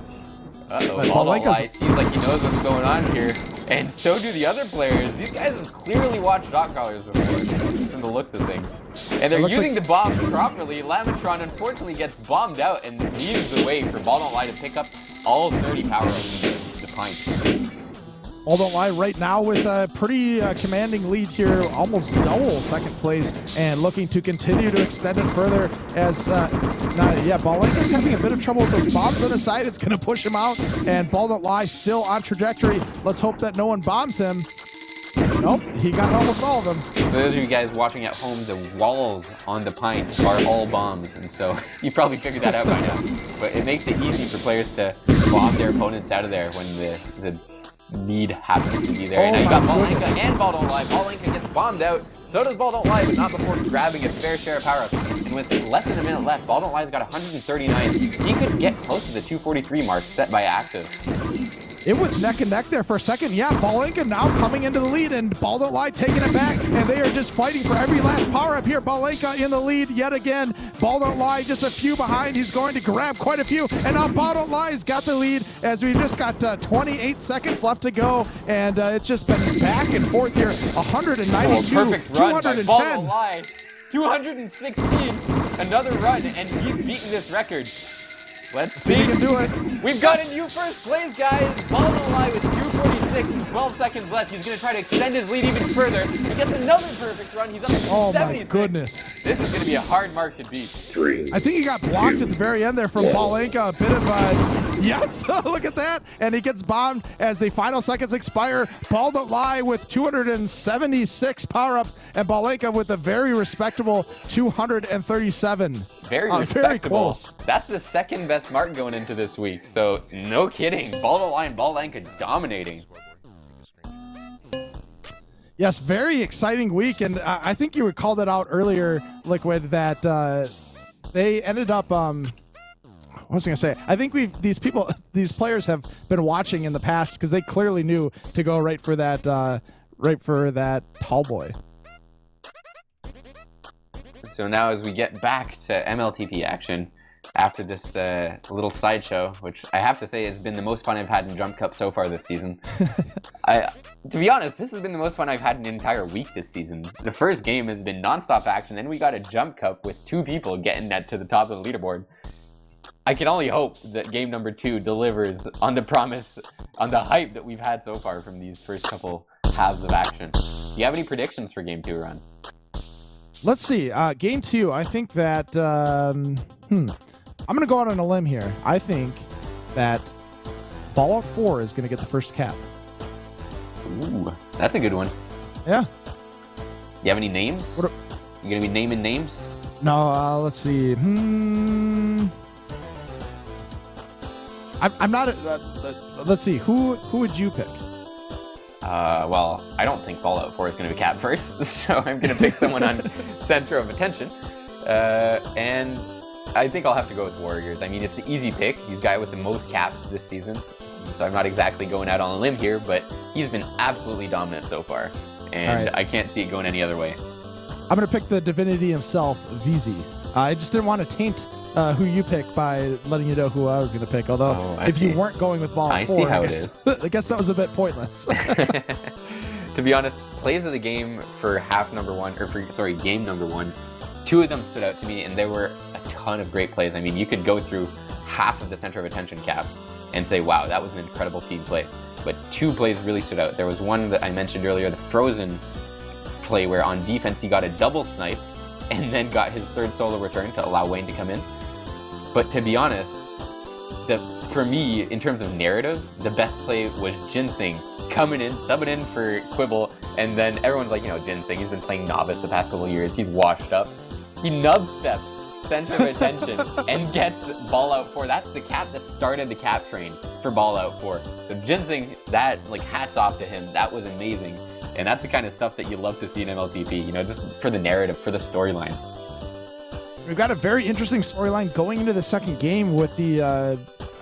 Uh-oh, Baldo Lai seems like he knows what's going on here, and so do the other players. These guys have clearly watched ShotCallers before, from the looks of things. And they're using the bombs properly. Lamatron unfortunately gets bombed out and leaves the way for Baldo Lai to pick up all 30 power-ups in the pint. Baldo Lai right now with a pretty commanding lead here, almost double second place, and looking to continue to extend it further as, Balenka's having a bit of trouble with those bombs on the side. It's going to push him out, and Baldo Lai still on trajectory. Let's hope that no one bombs him. Nope, he got almost all of them. For those of you guys watching at home, the walls on the pint are all bombs, and so you probably figured that out by now. But it makes it easy for players to bomb their opponents out of there when the need happens to be there. And now you got Balenka and Baldo Lai. Balenka gets bombed out. So does Baldo Lai, but not before grabbing a fair share of power-ups. And with less than a minute left, Baldo Lai's got 139. He could get close to the 243 mark set by Active. It was neck and neck there for a second. Yeah, Balenka now coming into the lead, and Baldo Lai taking it back, and they are just fighting for every last power-up here. Balenka in the lead yet again. Baldo Lai just a few behind. He's going to grab quite a few, and now Baldo Lai's got the lead as we just got 28 seconds left to go, and it's just been back and forth here. 192, perfect run 210. by Baldo Lai. 216, another run, and he's beaten this record. Let's see. We can do it. We've got a new first place, guys. Baldo Lai with 246 and 12 seconds left. He's going to try to extend his lead even further. He gets another perfect run. He's up to 76. Oh my goodness. This is going to be a hard mark to beat. 3. I think he got blocked at the very end there from Balenka. A bit of yes, look at that. And he gets bombed as the final seconds expire. Baldo Lai with 276 power-ups, and Balenka with a very respectable 237. Very respectable. Very close. That's the second best mark going into this week. So no kidding. Baldo Lai and Balenka dominating. Yes, very exciting week, and I think you called it out earlier, Liquid, that they ended up. What was I gonna say? I think these players have been watching in the past because they clearly knew to go right for that tall boy. So now as we get back to MLTP action after this little sideshow, which I have to say has been the most fun I've had in Jump Cup so far this season. To be honest, this has been the most fun I've had in an entire week this season. The first game has been non-stop action, then we got a Jump Cup with 2 people getting to the top of the leaderboard. I can only hope that game number 2 delivers on the promise, on the hype that we've had so far from these first couple halves of action. Do you have any predictions for game 2, Ron? Let's see. Game 2, I think that... I'm going to go out on a limb here. I think that Ballout 4 is going to get the first cap. Ooh, that's a good one. Yeah. You have any names? You going to be naming names? No, let's see. I'm not... let's see. Who would you pick? Well, I don't think Fallout 4 is going to be capped first, so I'm going to pick someone on Centra of attention. And I think I'll have to go with Warriors. I mean, it's an easy pick. He's the guy with the most caps this season, so I'm not exactly going out on a limb here, but he's been absolutely dominant so far, and I can't see it going any other way. I'm going to pick the divinity himself, VZ. I just didn't want to taint who you pick by letting you know who I was going to pick. Although, if you weren't going with Ballout 4, I guess that was a bit pointless. To be honest, plays of the game for game number 1, 2 of them stood out to me, and there were a ton of great plays. I mean, you could go through half of the center of attention caps and say, wow, that was an incredible team play. But 2 plays really stood out. There was one that I mentioned earlier, the Frozen play, where on defense he got a double snipe and then got his 3rd solo return to allow Wayne to come in. But to be honest, for me, in terms of narrative, the best play was Ginseng coming in, subbing in for Quibble, and then everyone's like, Ginseng, he's been playing novice the past couple of years, he's washed up. He nub steps center of attention and gets Ballout 4. That's the cap that started the cap train for Ballout 4. So Ginseng, hats off to him. That was amazing. And that's the kind of stuff that you love to see in MLTP, just for the narrative, for the storyline. We've got a very interesting storyline going into the second game with the...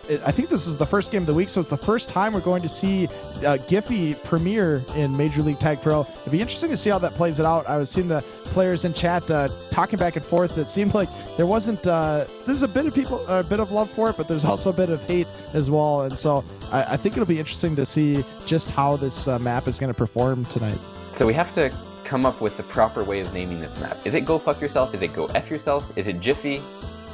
I think this is the first game of the week, so it's the first time we're going to see Giphy premiere in Major League Tag Pro. It'd be interesting to see how that plays it out. I was seeing the players in chat talking back and forth. It seemed like there wasn't... there's a bit of love for it, but there's also a bit of hate as well. And so I think it'll be interesting to see just how this map is going to perform tonight. So we have to come up with the proper way of naming this map. Is it Go Fuck Yourself? Is it Go F Yourself? Is it Jiffy?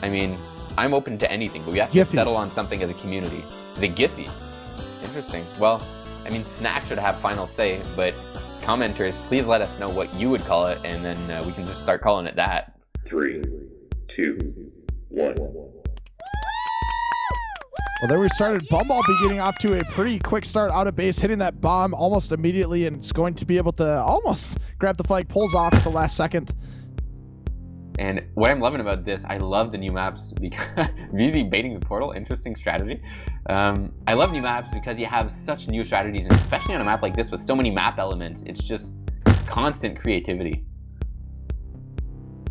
I mean... I'm open to anything, but we have to settle on something as a community. The Giphy. Interesting. Well, I mean, Snack should have final say, but commenters, please let us know what you would call it, and then we can just start calling it that. 3, 2, 1. Well, there we started. Bumblebee getting off to a pretty quick start out of base, hitting that bomb almost immediately, and it's going to be able to almost grab the flag, pulls off at the last second. And what I'm loving about this, I love the new maps because VZ baiting the portal, interesting strategy. I love new maps because you have such new strategies, and especially on a map like this with so many map elements, it's just constant creativity.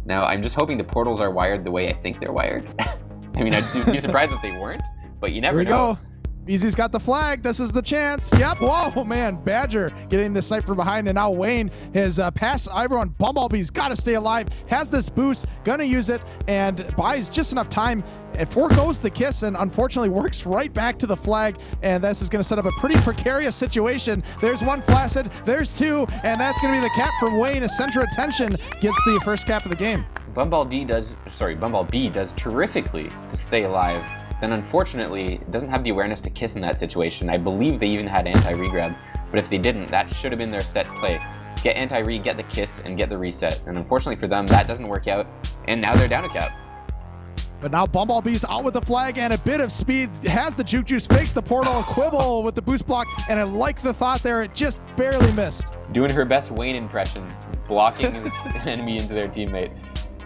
Now, I'm just hoping the portals are wired the way I think they're wired. I mean, I'd be surprised if they weren't, but you never know. Here we go. VZ's got the flag. This is the chance. Yep. Whoa, man. Badger getting the snipe from behind, and now Wayne has passed everyone. Bumblebee's got to stay alive. Has this boost. Gonna use it and buys just enough time. And forgoes the kiss and unfortunately works right back to the flag. And this is going to set up a pretty precarious situation. There's one flaccid. There's 2. And that's going to be the cap from Wayne as Centra attention gets the first cap of the game. Bumblebee does terrifically to stay alive. Then unfortunately, it doesn't have the awareness to kiss in that situation. I believe they even had anti-regrab, but if they didn't, that should have been their set play. Get anti-re, get the kiss, and get the reset. And unfortunately for them, that doesn't work out, and now they're down a cap. But now Bumblebee's out with the flag and a bit of speed, has the juke juice, fakes the portal, Quibble with the boost block, and I like the thought there, it just barely missed. Doing her best Wayne impression, blocking the enemy into their teammate.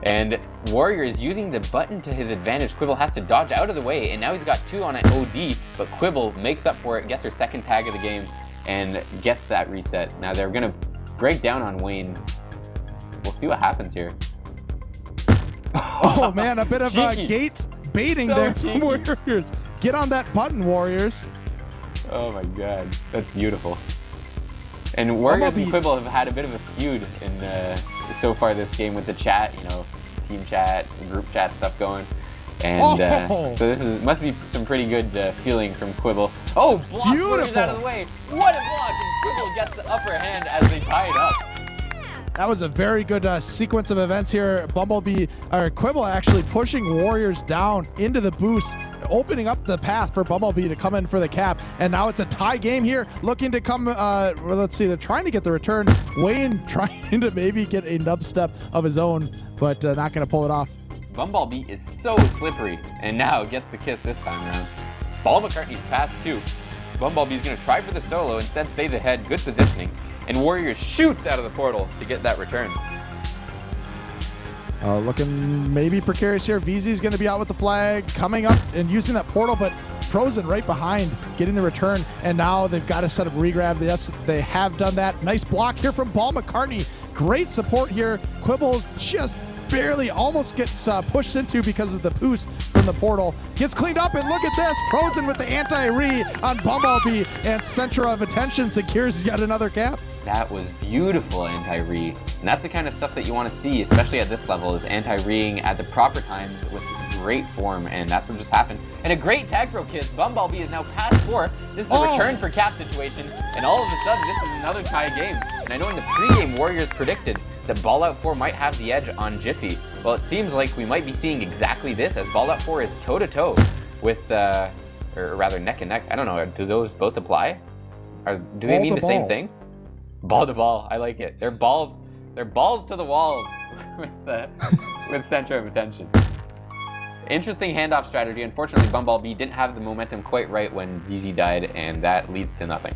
And Warrior is using the button to his advantage. Quibble has to dodge out of the way, and now he's got 2 on an OD, but Quibble makes up for it, gets her second tag of the game, and gets that reset. Now they're going to break down on Wayne. We'll see what happens here. Oh man, a bit of gate baiting there from Warriors. Get on that button, Warriors. Oh my god, that's beautiful. And Warriors and Quibble have had a bit of a feud in so far this game with the chat, team chat, group chat stuff going. And so this must be some pretty good feeling from Quibble. Oh, block Warriors out of the way. What a block! And Quibble gets the upper hand as they tie it up. That was a very good sequence of events here. Quibble actually pushing Warriors down into the boost, opening up the path for Bumblebee to come in for the cap. And now it's a tie game here, looking to come, let's see, they're trying to get the return. Wayne trying to maybe get a nub step of his own, but not going to pull it off. Bumblebee is so slippery, and now gets the kiss this time around. Paul McCartney's pass too. Bumblebee's going to try for the solo, instead stays ahead, good positioning, and Warriors shoots out of the portal to get that return. Looking maybe precarious here. VZ's going to be out with the flag, coming up and using that portal, but Frozen right behind, getting the return, and now they've got to set up regrab. Yes, they have done that. Nice block here from Paul McCartney. Great support here. Quibbles just barely almost gets pushed into because of the boost from the portal. Gets cleaned up, and look at this. Frozen with the anti-re on Bumblebee, and Centra of Attention secures yet another cap. That was beautiful anti-re. And that's the kind of stuff that you want to see, especially at this level, is anti-reing at the proper times with great form, and that's what just happened. And a great tag throw kiss. Bumblebee is now past 4. This is a return for cap situation, and all of a sudden this is another tie game. And I know in the pregame, Warriors predicted that Ballout 4 might have the edge on Jiffy. Well, it seems like we might be seeing exactly this, as Ballout 4 is toe-to-toe with, or rather neck and neck. I don't know, do those both apply? Or do they mean the same thing? Ball to ball, I like it. They're balls to the walls with Centra of Attention. Interesting handoff strategy. Unfortunately, Bumblebee didn't have the momentum quite right when VZ died, and that leads to nothing.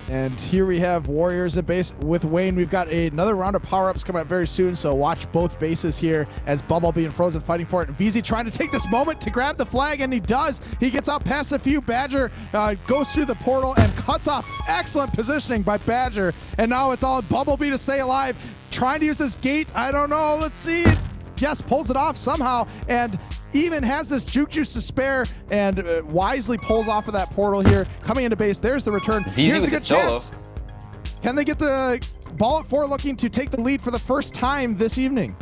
And here we have Warriors at base with Wayne. We've got another round of power-ups coming up very soon, so watch both bases here as Bumblebee and Frozen fighting for it. And VZ trying to take this moment to grab the flag, and he does. He gets out past a few. Badger goes through the portal and cuts off. Excellent positioning by Badger. And now it's all on Bumblebee to stay alive. Trying to use this gate. I don't know. Let's see. Yes, pulls it off somehow, and even has this juke juice to spare, and wisely pulls off of that portal here. Coming into base, there's the return. Here's a good chance. Can they get the Ballout 4 looking to take the lead for the first time this evening?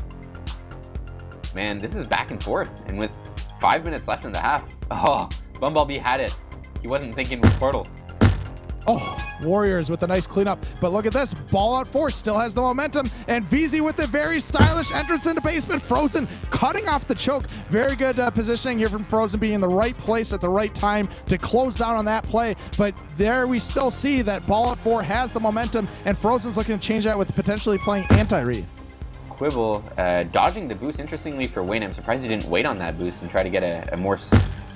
Man, this is back and forth, and with 5 minutes left in the half, Bumblebee had it. He wasn't thinking with portals. Warriors with a nice cleanup. But look at this. Ballout 4 still has the momentum. And VZ with a very stylish entrance into basement. Frozen cutting off the choke. Very good positioning here from Frozen, being in the right place at the right time to close down on that play. But there we still see that Ballout 4 has the momentum, and Frozen's looking to change that with potentially playing anti-re. Quibble dodging the boost. Interestingly for Wayne, I'm surprised he didn't wait on that boost and try to get a more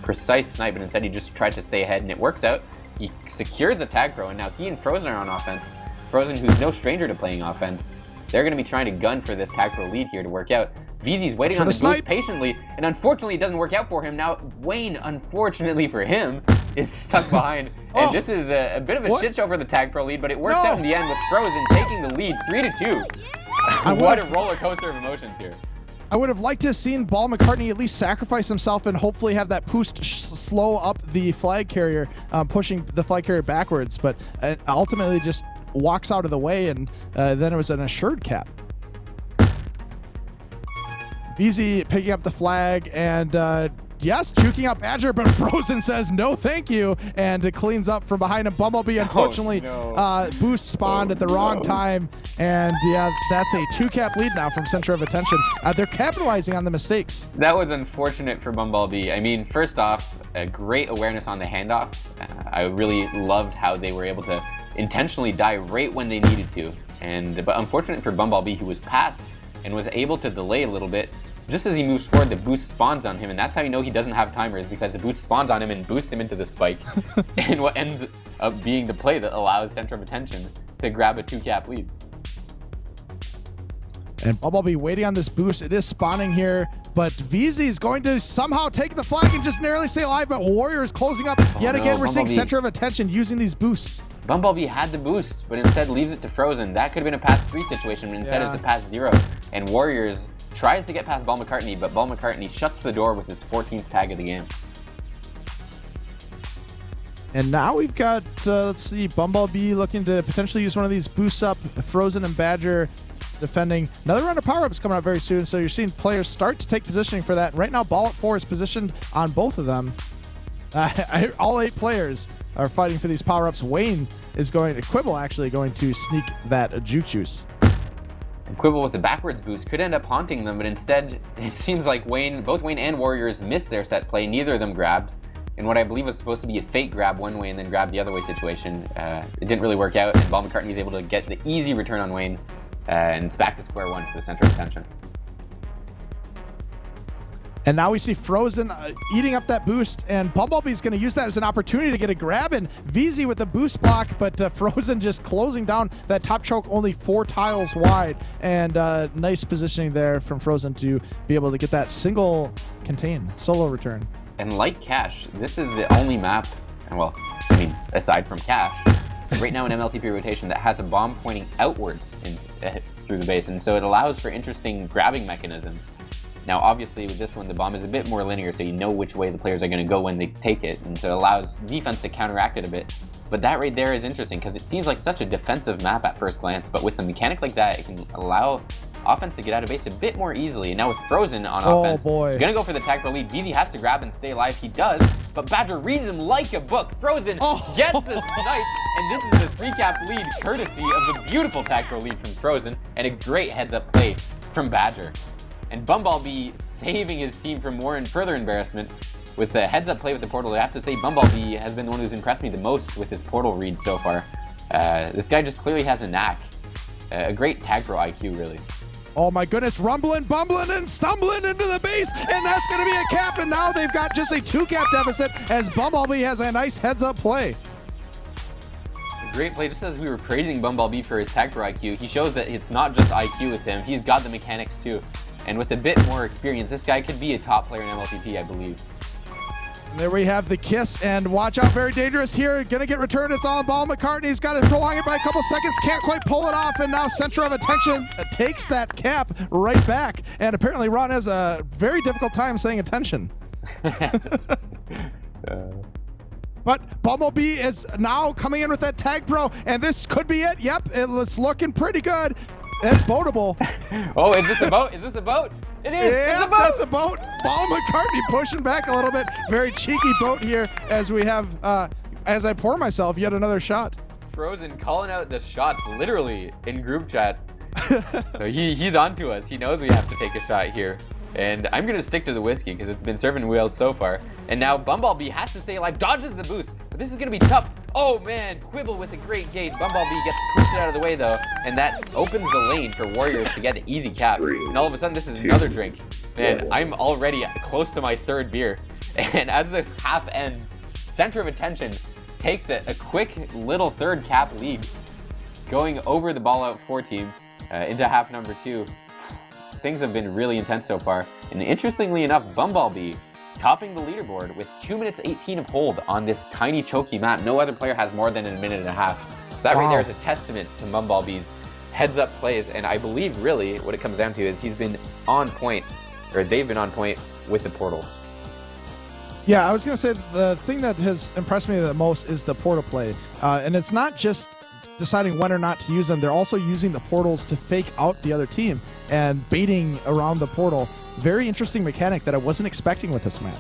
precise snipe, but instead he just tried to stay ahead, and it works out. He secures a tag throw, and now he and Frozen are on offense. Frozen, who's no stranger to playing offense, they're going to be trying to gun for this tag throw lead here to work out. VZ's waiting on the boost patiently, and unfortunately it doesn't work out for him. Now Wayne, unfortunately for him, is stuck behind, and this is a bit of a shit show for the tag throw lead, but it works out in the end with Frozen taking the lead 3-2. What a roller coaster of emotions here. I would have liked to have seen Paul McCartney at least sacrifice himself and hopefully have that boost slow up the flag carrier, pushing the flag carrier backwards, but ultimately just walks out of the way, and then it was an assured cap. VZ picking up the flag, and yes, juking out Badger, but Frozen says no thank you, and it cleans up from behind him. Bumblebee, unfortunately, boost spawned at the wrong time, and yeah, that's a 2-cap lead now from Centra of Attention. They're capitalizing on the mistakes. That was unfortunate for Bumblebee. I mean, first off, a great awareness on the handoff. I really loved how they were able to intentionally die right when they needed to, but unfortunate for Bumblebee, who was passed and was able to delay a little bit. Just as he moves forward, the boost spawns on him, and that's how you know he doesn't have timers, because the boost spawns on him and boosts him into the spike. And what ends up being the play that allows Centra of Attention to grab a 2-cap lead. And Bumblebee waiting on this boost. It is spawning here, but VZ is going to somehow take the flag and just narrowly stay alive, but Warriors closing up. Yet again, we're seeing Centra of Attention using these boosts. Bumblebee had the boost, but instead leaves it to Frozen. That could have been a pass 3 situation, but instead it's a pass 0. And Warriors tries to get past Ball McCartney, but Ball McCartney shuts the door with his 14th tag of the game. And now we've got, let's see, Bumblebee looking to potentially use one of these boosts up. Frozen and Badger defending. Another round of power-ups coming out very soon, so you're seeing players start to take positioning for that. Right now, Ballout 4 is positioned on both of them. All 8 players. are fighting for these power-ups. Quibble actually going to sneak that Juke Juice. And Quibble with the backwards boost could end up haunting them, but instead it seems like both Wayne and Warriors missed their set play. Neither of them grabbed. In what I believe was supposed to be a fake grab one way and then grab the other way situation, it didn't really work out, and Ball McCartney is able to get the easy return on Wayne, and it's back to square one for the Centra of attention. And now we see Frozen eating up that boost, and Bumblebee's going to use that as an opportunity to get a grab, and VZ with the boost block, but Frozen just closing down that top choke only 4 tiles wide, and nice positioning there from Frozen to be able to get that single contain solo return. And like Cash, this is the only map, well, I mean, aside from Cash, right now in MLTP rotation that has a bomb pointing outwards through the base, and so it allows for interesting grabbing mechanisms. Now, obviously, with this one, the bomb is a bit more linear, so you know which way the players are going to go when they take it, and so it allows defense to counteract it a bit. But that right there is interesting, because it seems like such a defensive map at first glance, but with a mechanic like that, it can allow offense to get out of base a bit more easily. And now with Frozen on offense, gonna go for the tag pro lead. VZ has to grab and stay alive. He does, but Badger reads him like a book. Frozen gets the snipe, and this is the 3-cap lead courtesy of the beautiful tag pro lead from Frozen, and a great heads-up play from Badger. And Bumblebee saving his team from more and further embarrassment with the heads-up play with the portal. I have to say, Bumblebee has been the one who's impressed me the most with his portal read so far. This guy just clearly has a knack. A great tag pro IQ, really. Oh my goodness, rumbling, bumbling, and stumbling into the base, and that's going to be a cap, and now they've got just a 2-cap deficit as Bumblebee has a nice heads-up play. Great play. Just as we were praising Bumblebee for his tag pro IQ, he shows that it's not just IQ with him, he's got the mechanics too. And with a bit more experience, this guy could be a top player in MLTP, I believe. There we have the kiss, and watch out, very dangerous here. Gonna get returned, it's all Ball McCartney's got to prolong it by a couple seconds, can't quite pull it off, and now Centra of attention takes that cap right back. And apparently Ron has a very difficult time saying attention. But Bumblebee is now coming in with that tag pro, and this could be it. Yep, it's looking pretty good. That's boatable. Oh, is this a boat? Is this a boat? It is. Yeah, it's a boat. That's a boat. Ball McCartney pushing back a little bit. Very cheeky boat here as we have, as I pour myself yet another shot. Frozen calling out the shots literally in group chat. So he's on to us. He knows we have to take a shot here. And I'm going to stick to the whiskey because it's been serving well so far. And now Bumblebee has to stay alive, dodges the boost. But this is going to be tough. Oh man, Quibble with a great gauge. Bumblebee gets pushed out of the way though. And that opens the lane for Warriors to get the easy cap. And all of a sudden this is another drink. Man, I'm already close to my 3rd beer. And as the half ends, Center of Attention takes a quick little 3rd cap lead, going over the Ballout 4 team into half number 2. Things have been really intense so far. And interestingly enough, Bumblebee topping the leaderboard with 2 minutes 18 of hold on this tiny choky map. No other player has more than a minute and a half. So that right there is a testament to Bumblebee's heads-up plays. And I believe really what it comes down to is he's been on point, or they've been on point with the portals. Yeah, I was going to say the thing that has impressed me the most is the portal play. And it's not just deciding when or not to use them. They're also using the portals to fake out the other team and baiting around the portal. Very interesting mechanic that I wasn't expecting with this map.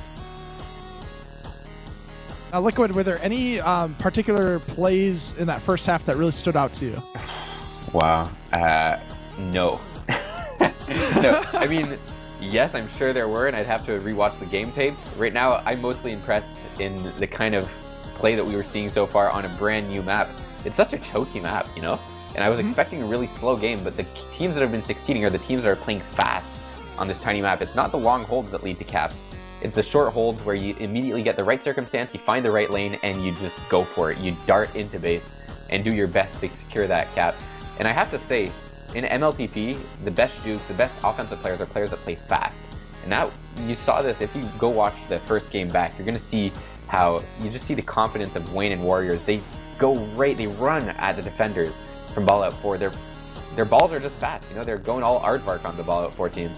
Now, Liquid, were there any particular plays in that first half that really stood out to you? Wow. No. No. I mean, yes, I'm sure there were, and I'd have to rewatch the game tape. Right now, I'm mostly impressed in the kind of play that we were seeing so far on a brand new map. It's such a choky map, you know? And I was expecting a really slow game, but the teams that have been succeeding are the teams that are playing fast on this tiny map. It's not the long holds that lead to caps. It's the short holds where you immediately get the right circumstance, you find the right lane, and you just go for it. You dart into base and do your best to secure that cap. And I have to say, in MLTP, the best juice, the best offensive players are players that play fast. And that, you saw this, if you go watch the first game back, you're going to see how, you just see the confidence of Wayne and Warriors. They go right, they run at the defenders from Ballout 4. Their balls are just fast, you know, they're going all aardvark on the Ballout 4 team.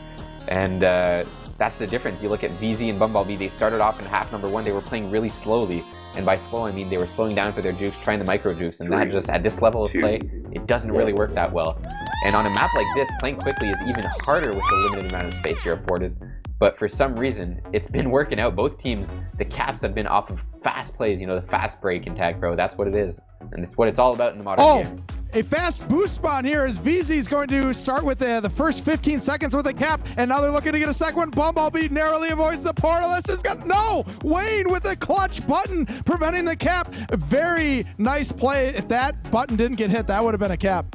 And that's the difference. You look at VZ and Bumblebee, they started off in half number 1, they were playing really slowly. And by slow, I mean they were slowing down for their jukes, trying the micro jukes, and that just, at this level of play, it doesn't really work that well. And on a map like this, playing quickly is even harder with the limited amount of space you're afforded. But for some reason, it's been working out. Both teams, the caps have been off of fast plays, the fast break in Tag Pro. That's what it is. And it's what it's all about in the modern game. A fast boost spawn here as VZ is going to start with the first 15 seconds with a cap, and now they're looking to get a second one. Bumblebee narrowly avoids the portal. This has got Wayne with a clutch button preventing the cap. Very nice play. If that button didn't get hit, that would have been a cap.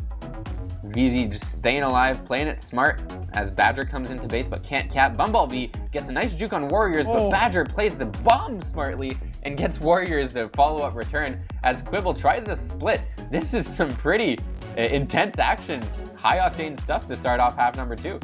VZ just staying alive, playing it smart as Badger comes into base but can't cap. Bumblebee gets a nice juke on Warriors, but Badger plays the bomb smartly and gets Warriors the follow-up return as Quibble tries to split. This is some pretty intense action, high-octane stuff to start off half number 2.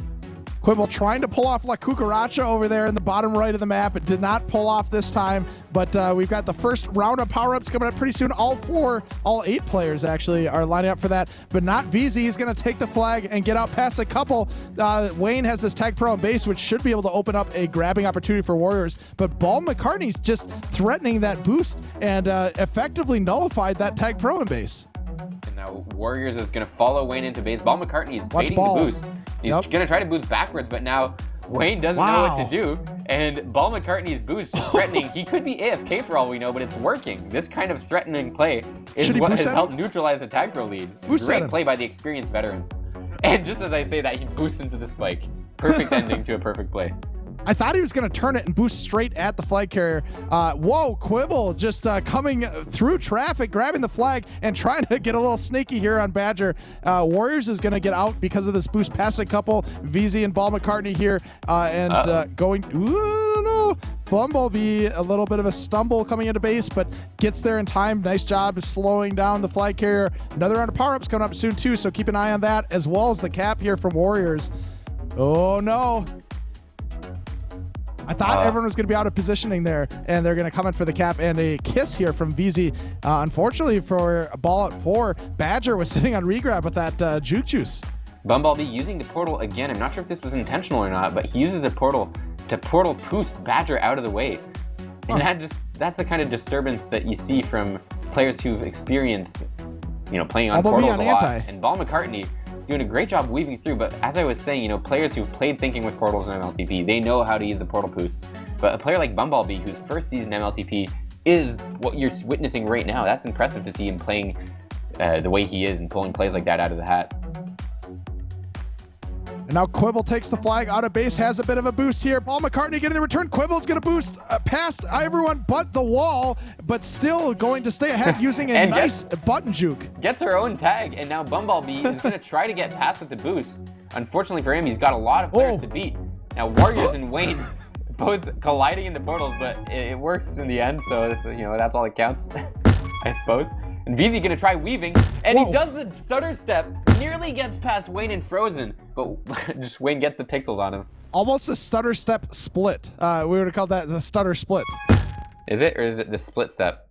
Quibble trying to pull off La Cucaracha over there in the bottom right of the map. It did not pull off this time, but we've got the first round of power-ups coming up pretty soon. All 8 players actually are lining up for that, but not VZ. He's going to take the flag and get out past a couple. Wayne has this Tag Pro on base, which should be able to open up a grabbing opportunity for Warriors, but Ball McCartney's just threatening that boost and effectively nullified that Tag Pro in base. And now Warriors is going to follow Wayne into base. Ball McCartney is baiting the boost. He's going to try to boost backwards, but now Wayne doesn't know what to do. And Ball McCartney's boost is threatening. He could be AFK for all we know, but it's working. This kind of threatening play is what has helped neutralize the Tag Pro lead. Great play by the experienced veteran. And just as I say that, he boosts into the spike. Perfect ending to a perfect play. I thought he was going to turn it and boost straight at the flag carrier. Quibble just coming through traffic, grabbing the flag and trying to get a little sneaky here on Badger. Warriors is going to get out because of this boost past a couple. VZ and Ball McCartney here going. Ooh, no. Bumblebee, a little bit of a stumble coming into base, but gets there in time. Nice job slowing down the flag carrier. Another round of power-ups coming up soon too, so keep an eye on that, as well as the cap here from Warriors. Oh no. I thought everyone was going to be out of positioning there, and they're going to come in for the cap and a kiss here from VZ. Unfortunately for Ballout 4, Badger was sitting on regrab with that juke juice. Bumblebee using the portal again. I'm not sure if this was intentional or not, but he uses the portal to portal boost Badger out of the way. And that's the kind of disturbance that you see from players who've experienced, playing on portals a lot. And Ball McCartney doing a great job weaving through, but as I was saying, players who've played thinking with portals in MLTP, they know how to use the portal boosts. But a player like Bumblebee, whose first season MLTP is what you're witnessing right now, that's impressive to see him playing the way he is and pulling plays like that out of the hat. And now Quibble takes the flag out of base, has a bit of a boost here. Paul McCartney getting the return. Quibble's going to boost past everyone but the wall, but still going to stay ahead using a nice button juke. Gets her own tag, and now Bumblebee is going to try to get past with the boost. Unfortunately for him, he's got a lot of players to beat. Now Warriors and Wayne both colliding in the portals, but it works in the end, so that's all that counts, I suppose. And VZ gonna try weaving, and he does the stutter step, nearly gets past Wayne and Frozen, but just Wayne gets the pixels on him. Almost a stutter step split. We would have called that the stutter split. Is it, or is it the split step?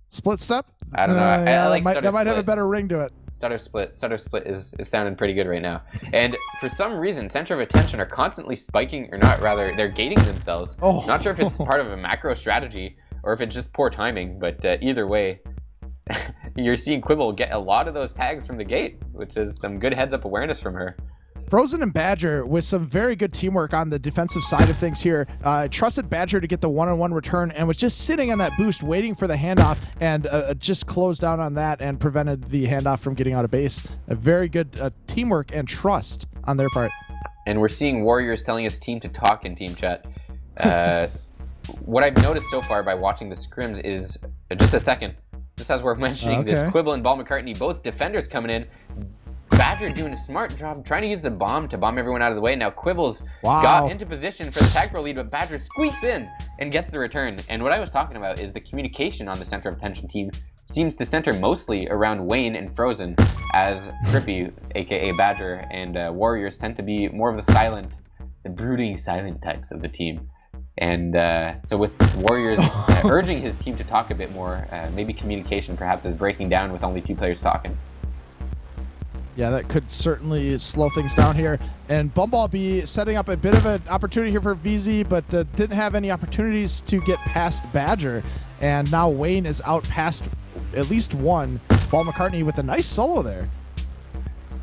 Split step? I don't know. I like stutter that might split. have a better ring to it. Stutter split is sounding pretty good right now. And for some reason, Center of Attention are constantly spiking, or not, rather, they're gating themselves. Not sure if it's part of a macro strategy, or if it's just poor timing, but either way, you're seeing Quibble get a lot of those tags from the gate, which is some good heads-up awareness from her. Frozen and Badger with some very good teamwork on the defensive side of things here. Trusted Badger to get the one-on-one return and was just sitting on that boost waiting for the handoff and just closed down on that and prevented the handoff from getting out of base. A very good teamwork and trust on their part. And we're seeing Warriors telling his team to talk in team chat. What I've noticed so far by watching the scrims is, just a second, just as we're mentioning this, Quibble and Ball McCartney, both defenders coming in. Badger doing a smart job trying to use the bomb to bomb everyone out of the way. Now Quibble's got into position for the tag pro lead, but Badger squeaks in and gets the return. And what I was talking about is the communication on the Center of Attention team seems to center mostly around Wayne and Frozen, as Crippy, aka Badger, and Warriors tend to be more of the brooding silent types of the team. And so with Warriors urging his team to talk a bit more, maybe communication perhaps is breaking down with only 2 players talking. Yeah, that could certainly slow things down here. And Bumblebee setting up a bit of an opportunity here for VZ, but didn't have any opportunities to get past Badger. And now Wayne is out past at least one. Ball McCartney with a nice solo there.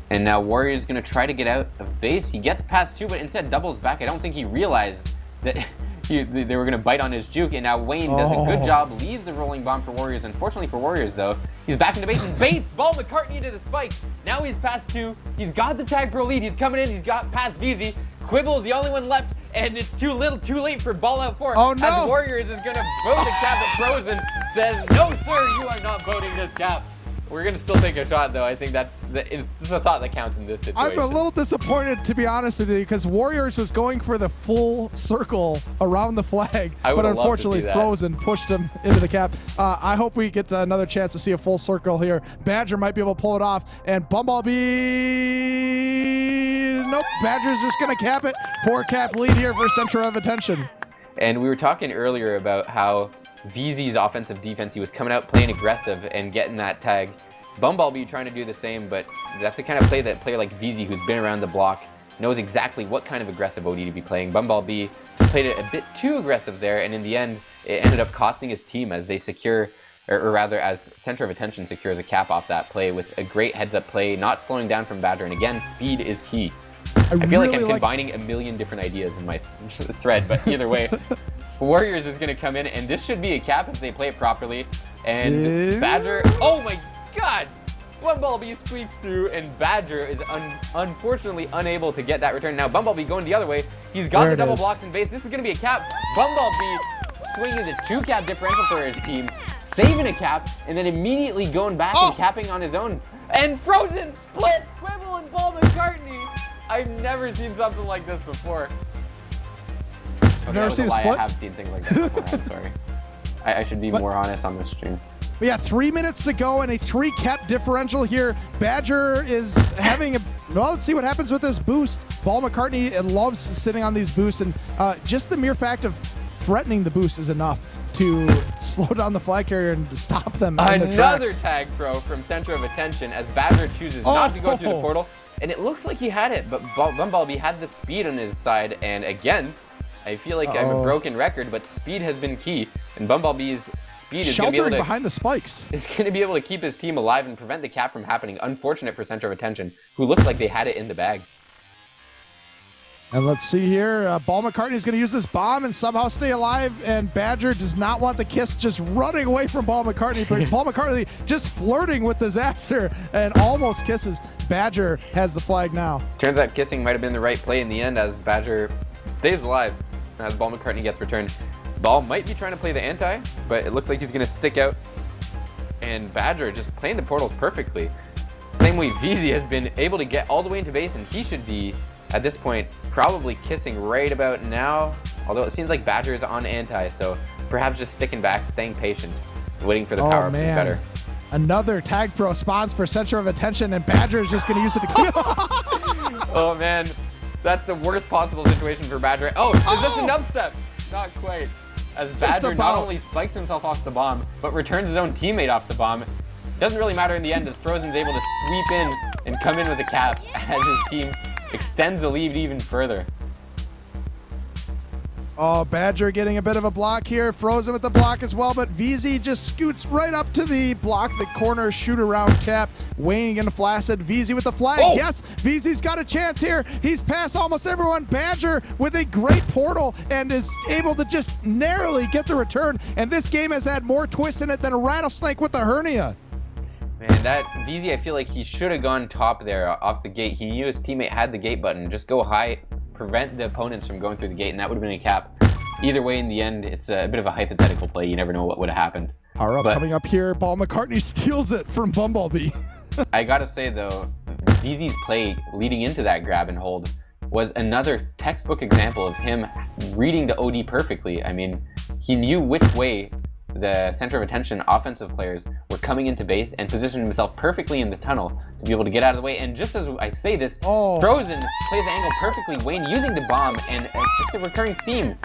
And now Warrior's going to try to get out of base. He gets past 2, but instead doubles back. I don't think he realized that they were going to bite on his juke, and now Wayne does a good job, leaves the rolling bomb for Warriors. Unfortunately for Warriors, though, he's back into base and baits Ball McCartney into the spike. Now he's past 2. He's got the Tag Pro lead. He's coming in. He's got past VZ. Quibble is the only one left, and it's too late for Ballout 4. Oh, no. As Warriors is going to vote the cap, but Frozen says, "No, sir, you are not voting this cap." We're going to still take a shot, though. I think it's just a thought that counts in this situation. I'm a little disappointed, to be honest with you, because Warriors was going for the full circle around the flag, but unfortunately Frozen pushed him into the cap. I hope we get another chance to see a full circle here. Badger might be able to pull it off, and Bumblebee, nope, Badger's just going to cap it. 4-cap lead here for Centra of Attention. And we were talking earlier about how VZ's offensive defense, he was coming out playing aggressive and getting that tag. Bumblebee trying to do the same, but that's the kind of play that a player like VZ, who's been around the block, knows exactly what kind of aggressive OD to be playing. Bumblebee played it a bit too aggressive there, and in the end, it ended up costing his team as they secure, or rather as Center of Attention secures a cap off that play with a great heads-up play, not slowing down from Badger, and again, speed is key. I feel like I'm combining a million different ideas in my thread, but either way, Warriors is going to come in, and this should be a cap if they play it properly. And Badger, oh my god! Bumblebee squeaks through, and Badger is unfortunately unable to get that return. Now Bumblebee going the other way. He's got the double blocks in base. This is going to be a cap. Bumblebee swinging the 2-cap differential for his team, saving a cap, and then immediately going back and capping on his own. And Frozen splits Quibble and Paul McCartney. I've never seen something like this before. I've never seen a split? I have seen things like that before. I'm sorry. I should be more honest on this stream. But yeah, 3 minutes to go and a 3-cap differential here. Badger is having a, well, let's see what happens with this boost. Paul McCartney loves sitting on these boosts, and just the mere fact of threatening the boost is enough to slow down the flag carrier and stop them in their tracks. Another tag throw from Center of Attention as Badger chooses not to go through the portal. And it looks like he had it, but Bumblebee had the speed on his side, and again, I feel like I'm a broken record, but speed has been key, and Bumblebee's speed is going to be able to behind the spikes. It's going to be able to keep his team alive and prevent the cap from happening. Unfortunate for Center of Attention, who looked like they had it in the bag. And let's see here, Ball McCartney is going to use this bomb and somehow stay alive, and Badger does not want the kiss, just running away from Ball McCartney, but Ball McCartney just flirting with disaster and almost kisses. Badger has the flag now. Turns out kissing might have been the right play in the end as Badger stays alive as Ball McCartney gets returned. Ball might be trying to play the anti, but it looks like he's going to stick out, and Badger just playing the portals perfectly. Same way VZ has been able to get all the way into base, and he should be, at this point, probably kissing right about now, although it seems like Badger is on anti, so perhaps just sticking back, staying patient, waiting for the power-ups is better. Another Tag Pro spawns for Center of Attention, and Badger is just going to use it to clean Oh man, that's the worst possible situation for Badger. Oh, is this a nub step? Not quite. As Badger not only spikes himself off the bomb, but returns his own teammate off the bomb. Doesn't really matter in the end as Frozen's able to sweep in and come in with a cap as his team extends the lead even further. Oh, Badger getting a bit of a block here. Frozen with the block as well, but VZ just scoots right up to the block, the corner shoot around cap. Wayne gonna flaccid. VZ with the flag. Oh. Yes, VZ's got a chance here. He's past almost everyone. Badger with a great portal and is able to just narrowly get the return. And this game has had more twists in it than a rattlesnake with a hernia. Man, that VZ, I feel like he should have gone top there off the gate. He knew his teammate had the gate button. Just go high, prevent the opponents from going through the gate, and that would have been a cap. Either way, in the end, it's a bit of a hypothetical play. You never know what would have happened. Power up coming up here. Ball McCartney steals it from Bumblebee. I gotta say, though, VZ's play leading into that grab and hold was another textbook example of him reading the OD perfectly. I mean, he knew which way the Center of Attention offensive players were coming into base and positioned himself perfectly in the tunnel to be able to get out of the way. And just as I say this, Frozen plays the angle perfectly. Wayne using the bomb, and it's a recurring theme.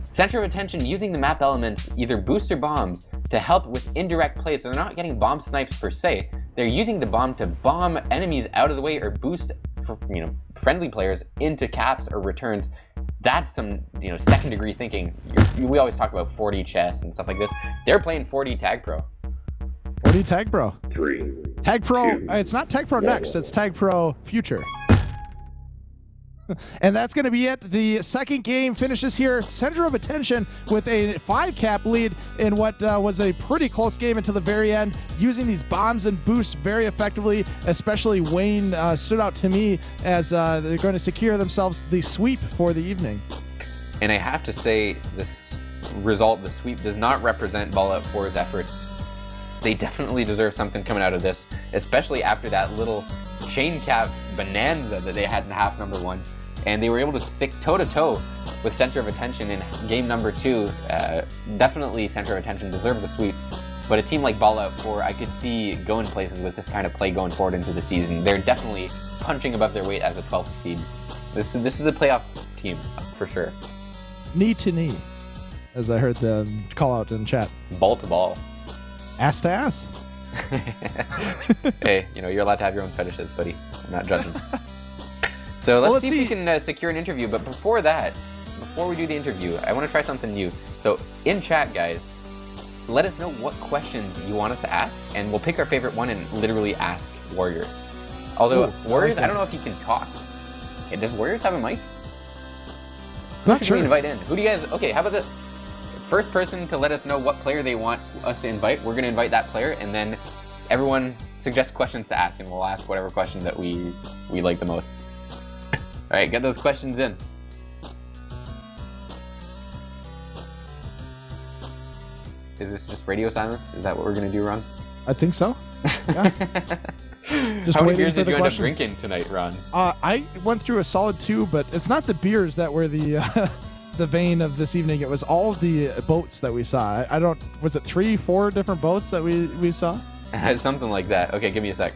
Center of Attention using the map elements, either boost or bombs, to help with indirect plays. So they're not getting bomb snipes per se. They're using the bomb to bomb enemies out of the way or boost, friendly players into caps or returns. That's some, second degree thinking. We always talk about 4D chess and stuff like this. They're playing 4D Tag Pro. 4D Tag Pro. 3. Tag Pro. 2, it's not Tag Pro Next. It's Tag Pro Future. And that's going to be it. The second game finishes here. Center of attention with a 5-cap lead in what was a pretty close game until the very end, using these bombs and boosts very effectively. Especially Wayne stood out to me as they're going to secure themselves the sweep for the evening. And I have to say, this result, the sweep, does not represent Ballout 4's efforts. They definitely deserve something coming out of this, especially after that little chain cap bonanza that they had in half number 1. And they were able to stick toe-to-toe with Center of Attention in game number 2. Definitely Center of Attention deserved the sweep. But a team like Ballout 4, I could see going places with this kind of play going forward into the season. They're definitely punching above their weight as a 12th seed. This is a playoff team, for sure. Knee to knee, as I heard them call out in chat. Ball to ball. Ass to ass. Hey, you're allowed to have your own fetishes, buddy. I'm not judging. So let's see if we can secure an interview. But before we do the interview, I want to try something new. So in chat, guys, let us know what questions you want us to ask, and we'll pick our favorite one and literally ask Warriors. Although Warriors, I don't know if he can talk. Does Warriors have a mic? Who should we invite in? Who do you guys... Okay, how about this? First person to let us know what player they want us to invite, we're going to invite that player, and then everyone suggest questions to ask, and we'll ask whatever question that we like the most. Alright, get those questions in. Is this just radio silence? Is that what we're going to do, Ron? I think so. Yeah. Just how many beers for did you the end up drinking tonight, Ron? I went through a solid 2, but it's not the beers that were the the vein of this evening. It was all the boats that we saw. Was it 3-4 different boats that we saw? Something like that. Okay, give me a sec.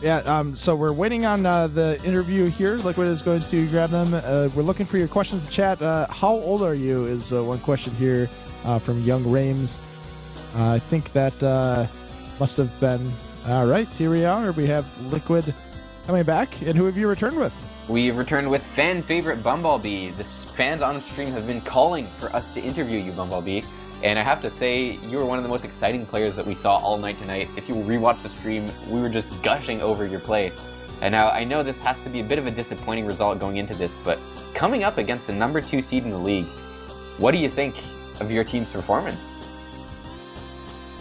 Yeah, so we're waiting on the interview here. Liquid is going to grab them. We're looking for your questions to chat. How old are you is one question here from Young Rames. I think that must have been... All right, here we are. We have Liquid coming back. And who have you returned with? We've returned with fan favorite Bumblebee. The fans on stream have been calling for us to interview you, Bumblebee. And I have to say, you were one of the most exciting players that we saw all night tonight. If you rewatch the stream, we were just gushing over your play. And now, I know this has to be a bit of a disappointing result going into this, but coming up against the number 2 seed in the league, what do you think of your team's performance?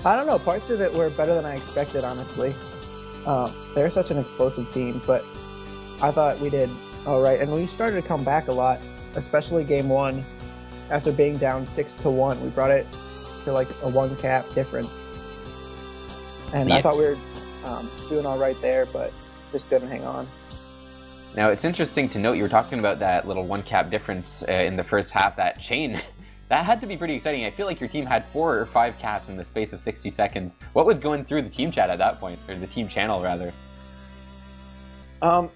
I don't know. Parts of it were better than I expected, honestly. They're such an explosive team, but I thought we did all right. And we started to come back a lot, especially game 1. After being down 6-1, we brought it to like a 1-cap difference. And yeah. I thought we were doing all right there, but just couldn't hang on. Now, it's interesting to note, you were talking about that little 1-cap difference in the first half, that chain. That had to be pretty exciting. I feel like your team had 4 or 5 caps in the space of 60 seconds. What was going through the team chat at that point, or the team channel, rather? I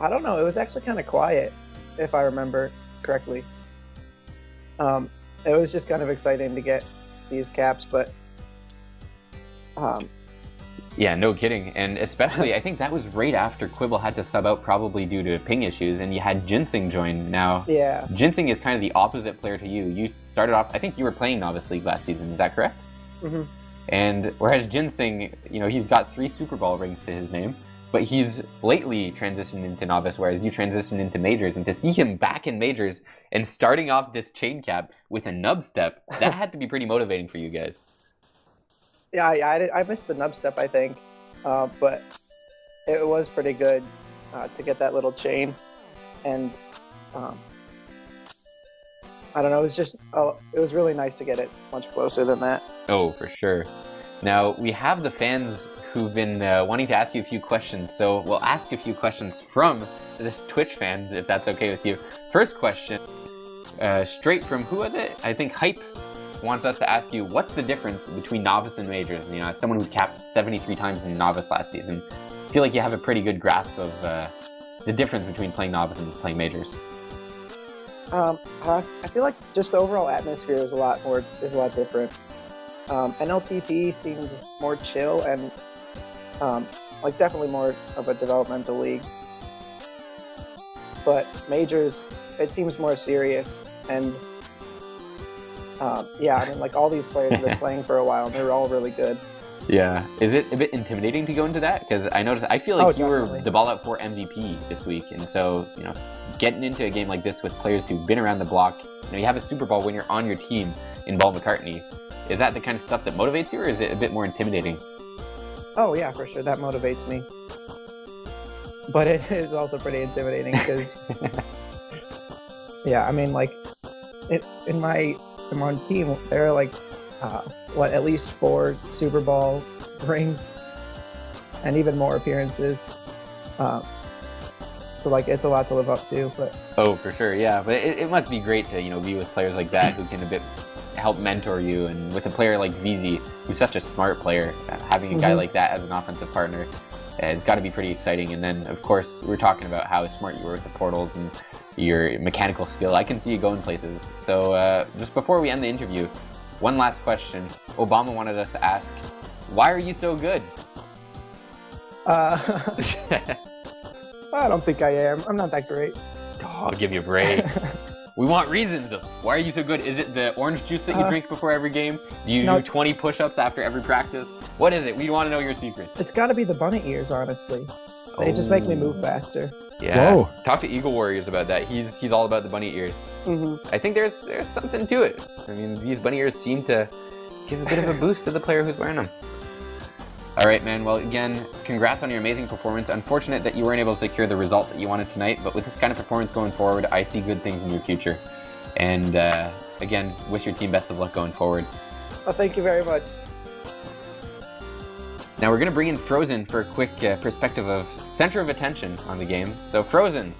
don't know. It was actually kind of quiet, if I remember correctly. It was just kind of exciting to get these caps, but... Yeah, no kidding. And especially, I think that was right after Quibble had to sub out probably due to ping issues, and you had Ginseng join. Now, yeah. Ginseng is kind of the opposite player to you. You started off, I think you were playing Novice League last season, is that correct? Mm-hmm. And whereas Ginseng, he's got 3 Super Bowl rings to his name, but he's lately transitioned into Novice, whereas you transitioned into Majors, and to see him back in Majors and starting off this chain cap with a nub step, that had to be pretty motivating for you guys. Yeah, I missed the nub step, I think, but it was pretty good to get that little chain, and I don't know, it was really nice to get it much closer than that. Oh, for sure. Now, we have the fans who've been wanting to ask you a few questions, so we'll ask a few questions from this Twitch fans, if that's okay with you. First question, straight from, who was it? I think Hype wants us to ask you, what's the difference between Novice and Majors? As someone who capped 73 times in Novice last season, I feel like you have a pretty good grasp of the difference between playing Novice and playing Majors. I feel like just the overall atmosphere is a lot different. MLTP seemed more chill and definitely more of a developmental league. But Majors, it seems more serious, and all these players have been playing for a while, and they were all really good. Yeah. Is it a bit intimidating to go into that? Because I feel like you definitely. were the Ballout 4 MVP this week, and so getting into a game like this with players who've been around the block, you have a Super Bowl when you're on your team in Paul McCartney. Is that the kind of stuff that motivates you, or is it a bit more intimidating? Oh yeah, for sure, that motivates me. But it is also pretty intimidating because, yeah, I mean, like, in my team, there are like, at least 4 Super Bowl rings, and even more appearances. So like, it's a lot to live up to. But Oh, for sure, yeah. But it must be great to be with players like that who can a bit help mentor you, and with a player like VZ, who's such a smart player, having a guy like that as an offensive partner, it's got to be pretty exciting. And then, of course, we're talking about how smart you were with the portals and your mechanical skill. I can see you going places. So just before we end the interview, one last question. Obama wanted us to ask, why are you so good? I don't think I am. I'm not that great. Oh, I'll give you a break. We want reasons. Why are you so good? Is it the orange juice that you drink before every game? Do you do 20 push-ups after every practice? What is it? We want to know your secrets. It's got to be the bunny ears, honestly. They just make me move faster. Yeah. Whoa. Talk to Eagle Warriors about that. He's all about the bunny ears. I think there's something to it. I mean, these bunny ears seem to give a bit of a boost to the player who's wearing them. All right, man. Well, again, congrats on your amazing performance. Unfortunate that you weren't able to secure the result that you wanted tonight, but with this kind of performance going forward, I see good things in your future. And again, wish your team best of luck going forward. Well, thank you very much. Now we're going to bring in Frozen for a quick perspective of center of attention on the game. So Frozen,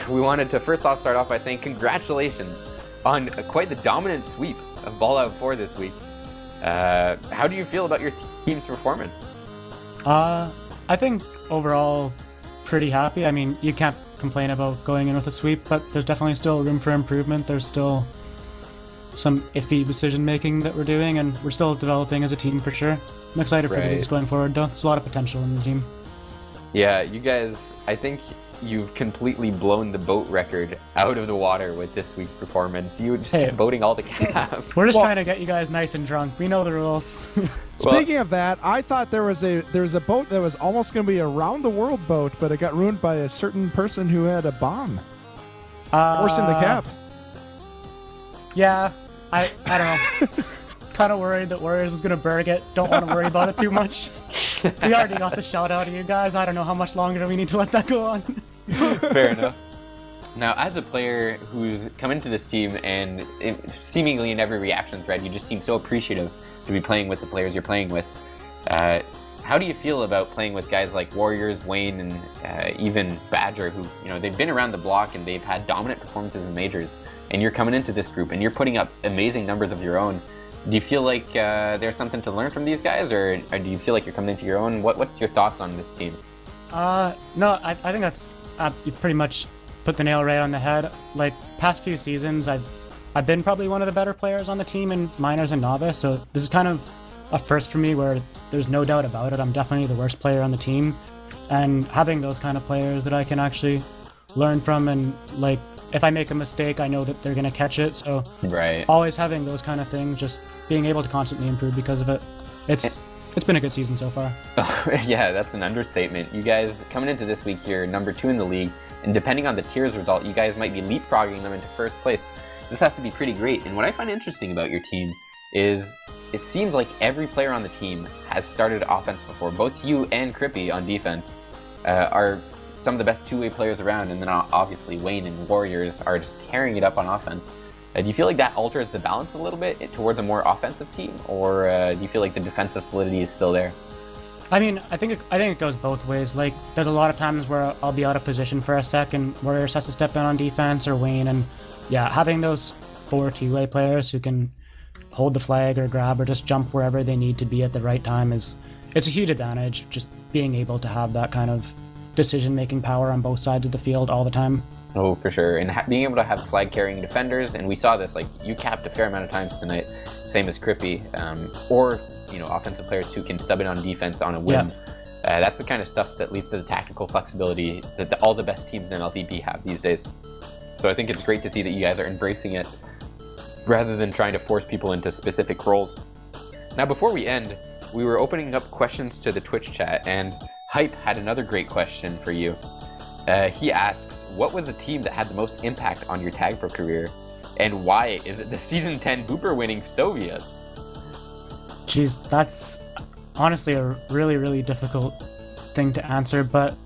we wanted to first off start off by saying congratulations on quite the dominant sweep of Ballout 4 this week. How do you feel about your team's performance? I think overall pretty happy. I mean, you can't complain about going in with a sweep, but there's definitely still room for improvement. There's still some iffy decision making that we're doing, and we're still developing as a team for sure. I'm excited for the leagues going forward, though. There's a lot of potential in the team. Yeah, you guys, I think you've completely blown the boat record out of the water with this week's performance. You just kept boating all the caps. We're just trying to get you guys nice and drunk. We know the rules. Speaking of that, I thought there was a boat that was almost going to be a round the world boat, but it got ruined by a certain person who had a bomb. Worse in the cap. Yeah, I don't know. Kind of worried that Warriors was going to berg it. Don't want to worry about it too much. We already got the shout out of you guys. I don't know how much longer do we need to let that go on. Fair enough. Now, as a player who's come into this team and seemingly in every reaction thread, you just seem so appreciative to be playing with the players you're playing with. How do you feel about playing with guys like Warriors, Wayne, and even Badger, who they've been around the block and they've had dominant performances in majors, and you're coming into this group and you're putting up amazing numbers of your own? Do you feel like there's something to learn from these guys, or do you feel like you're coming into your own? What's your thoughts on this team? No, I think that's you pretty much put the nail right on the head. Like past few seasons, I've been probably one of the better players on the team in minors and novice. So this is kind of a first for me, where there's no doubt about it. I'm definitely the worst player on the team, and having those kind of players that I can actually learn from, and like if I make a mistake, I know that they're gonna catch it. So always having those kind of things, just being able to constantly improve because of it. It's been a good season so far. Yeah, that's an understatement. You guys coming into this week, you're number 2 in the league, and depending on the tiers result, you guys might be leapfrogging them into first place. This has to be pretty great. And what I find interesting about your team is it seems like every player on the team has started offense before. Both you and Crippy on defense are some of the best two-way players around, and then obviously Wayne and Warriors are just tearing it up on offense. Do you feel like that alters the balance a little bit towards a more offensive team, or do you feel like the defensive solidity is still there? I mean, I think it goes both ways. Like, there's a lot of times where I'll be out of position for a sec, and Warriors has to step in on defense, or Wayne, and yeah, having those 4 two-way players who can hold the flag or grab or just jump wherever they need to be at the right time it's a huge advantage. Just being able to have that kind of decision-making power on both sides of the field all the time. Oh, for sure. And being able to have flag-carrying defenders, and we saw this, like, you capped a fair amount of times tonight, same as Crippy, or, offensive players who can sub in on defense on a whim. Yeah. That's the kind of stuff that leads to the tactical flexibility that all the best teams in MLTP have these days. So I think it's great to see that you guys are embracing it, rather than trying to force people into specific roles. Now, before we end, we were opening up questions to the Twitch chat, and Hype had another great question for you. He asks, what was the team that had the most impact on your Tag Pro career, and why is it the Season 10 Booper winning Soviets? Jeez, that's honestly a really, really difficult thing to answer, but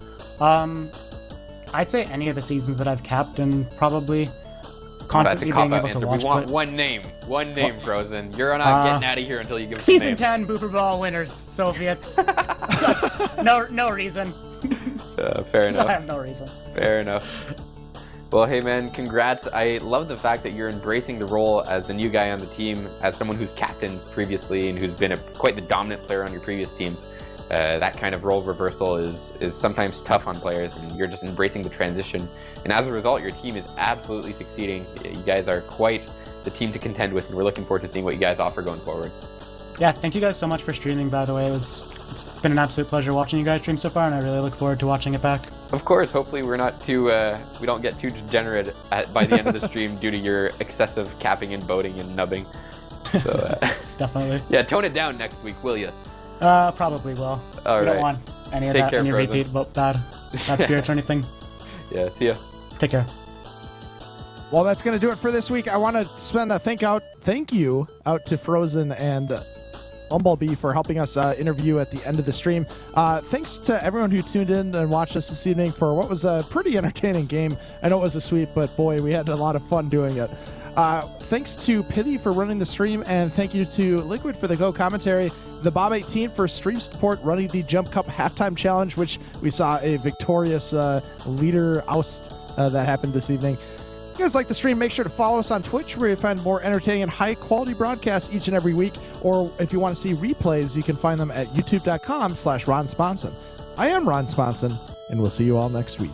I'd say any of the seasons that I've capped and probably constantly being able to watch. We want one name, Frozen. You're not getting out of here until you give us a name. Season 10 Booper Ball winners, Soviets. no reason. Fair enough. I have no reason. Fair enough. Well, hey man, congrats. I love the fact that you're embracing the role as the new guy on the team, as someone who's captained previously and who's been quite the dominant player on your previous teams. That kind of role reversal is sometimes tough on players, and you're just embracing the transition. And as a result, your team is absolutely succeeding. You guys are quite the team to contend with, and we're looking forward to seeing what you guys offer going forward. Yeah, thank you guys so much for streaming, by the way. It's been an absolute pleasure watching you guys stream so far, and I really look forward to watching it back. Of course, hopefully we're not too, we don't get too degenerate by the end of the stream due to your excessive capping and boating and nubbing. So, definitely. Yeah, tone it down next week, will you? Probably will. All we right. don't want any of Take that, care, any Frozen. repeat about bad spirits or anything. Yeah, see ya. Take care. Well, that's going to do it for this week. I want to send a thank you out to Frozen and Bumblebee for helping us interview at the end of the stream. Thanks to everyone who tuned in and watched us this evening for what was a pretty entertaining game. I know it was a sweep, but boy, we had a lot of fun doing it. Thanks to Pithy for running the stream, and thank you to Liquid for the Go commentary, the Bob18 for stream support running the Jump Cup halftime challenge, which we saw a victorious leader oust that happened this evening. If you guys like the stream, make sure to follow us on Twitch, where you find more entertaining and high-quality broadcasts each and every week. Or if you want to see replays, you can find them at youtube.com/Ron Sponson. I am Ron Sponson, and we'll see you all next week.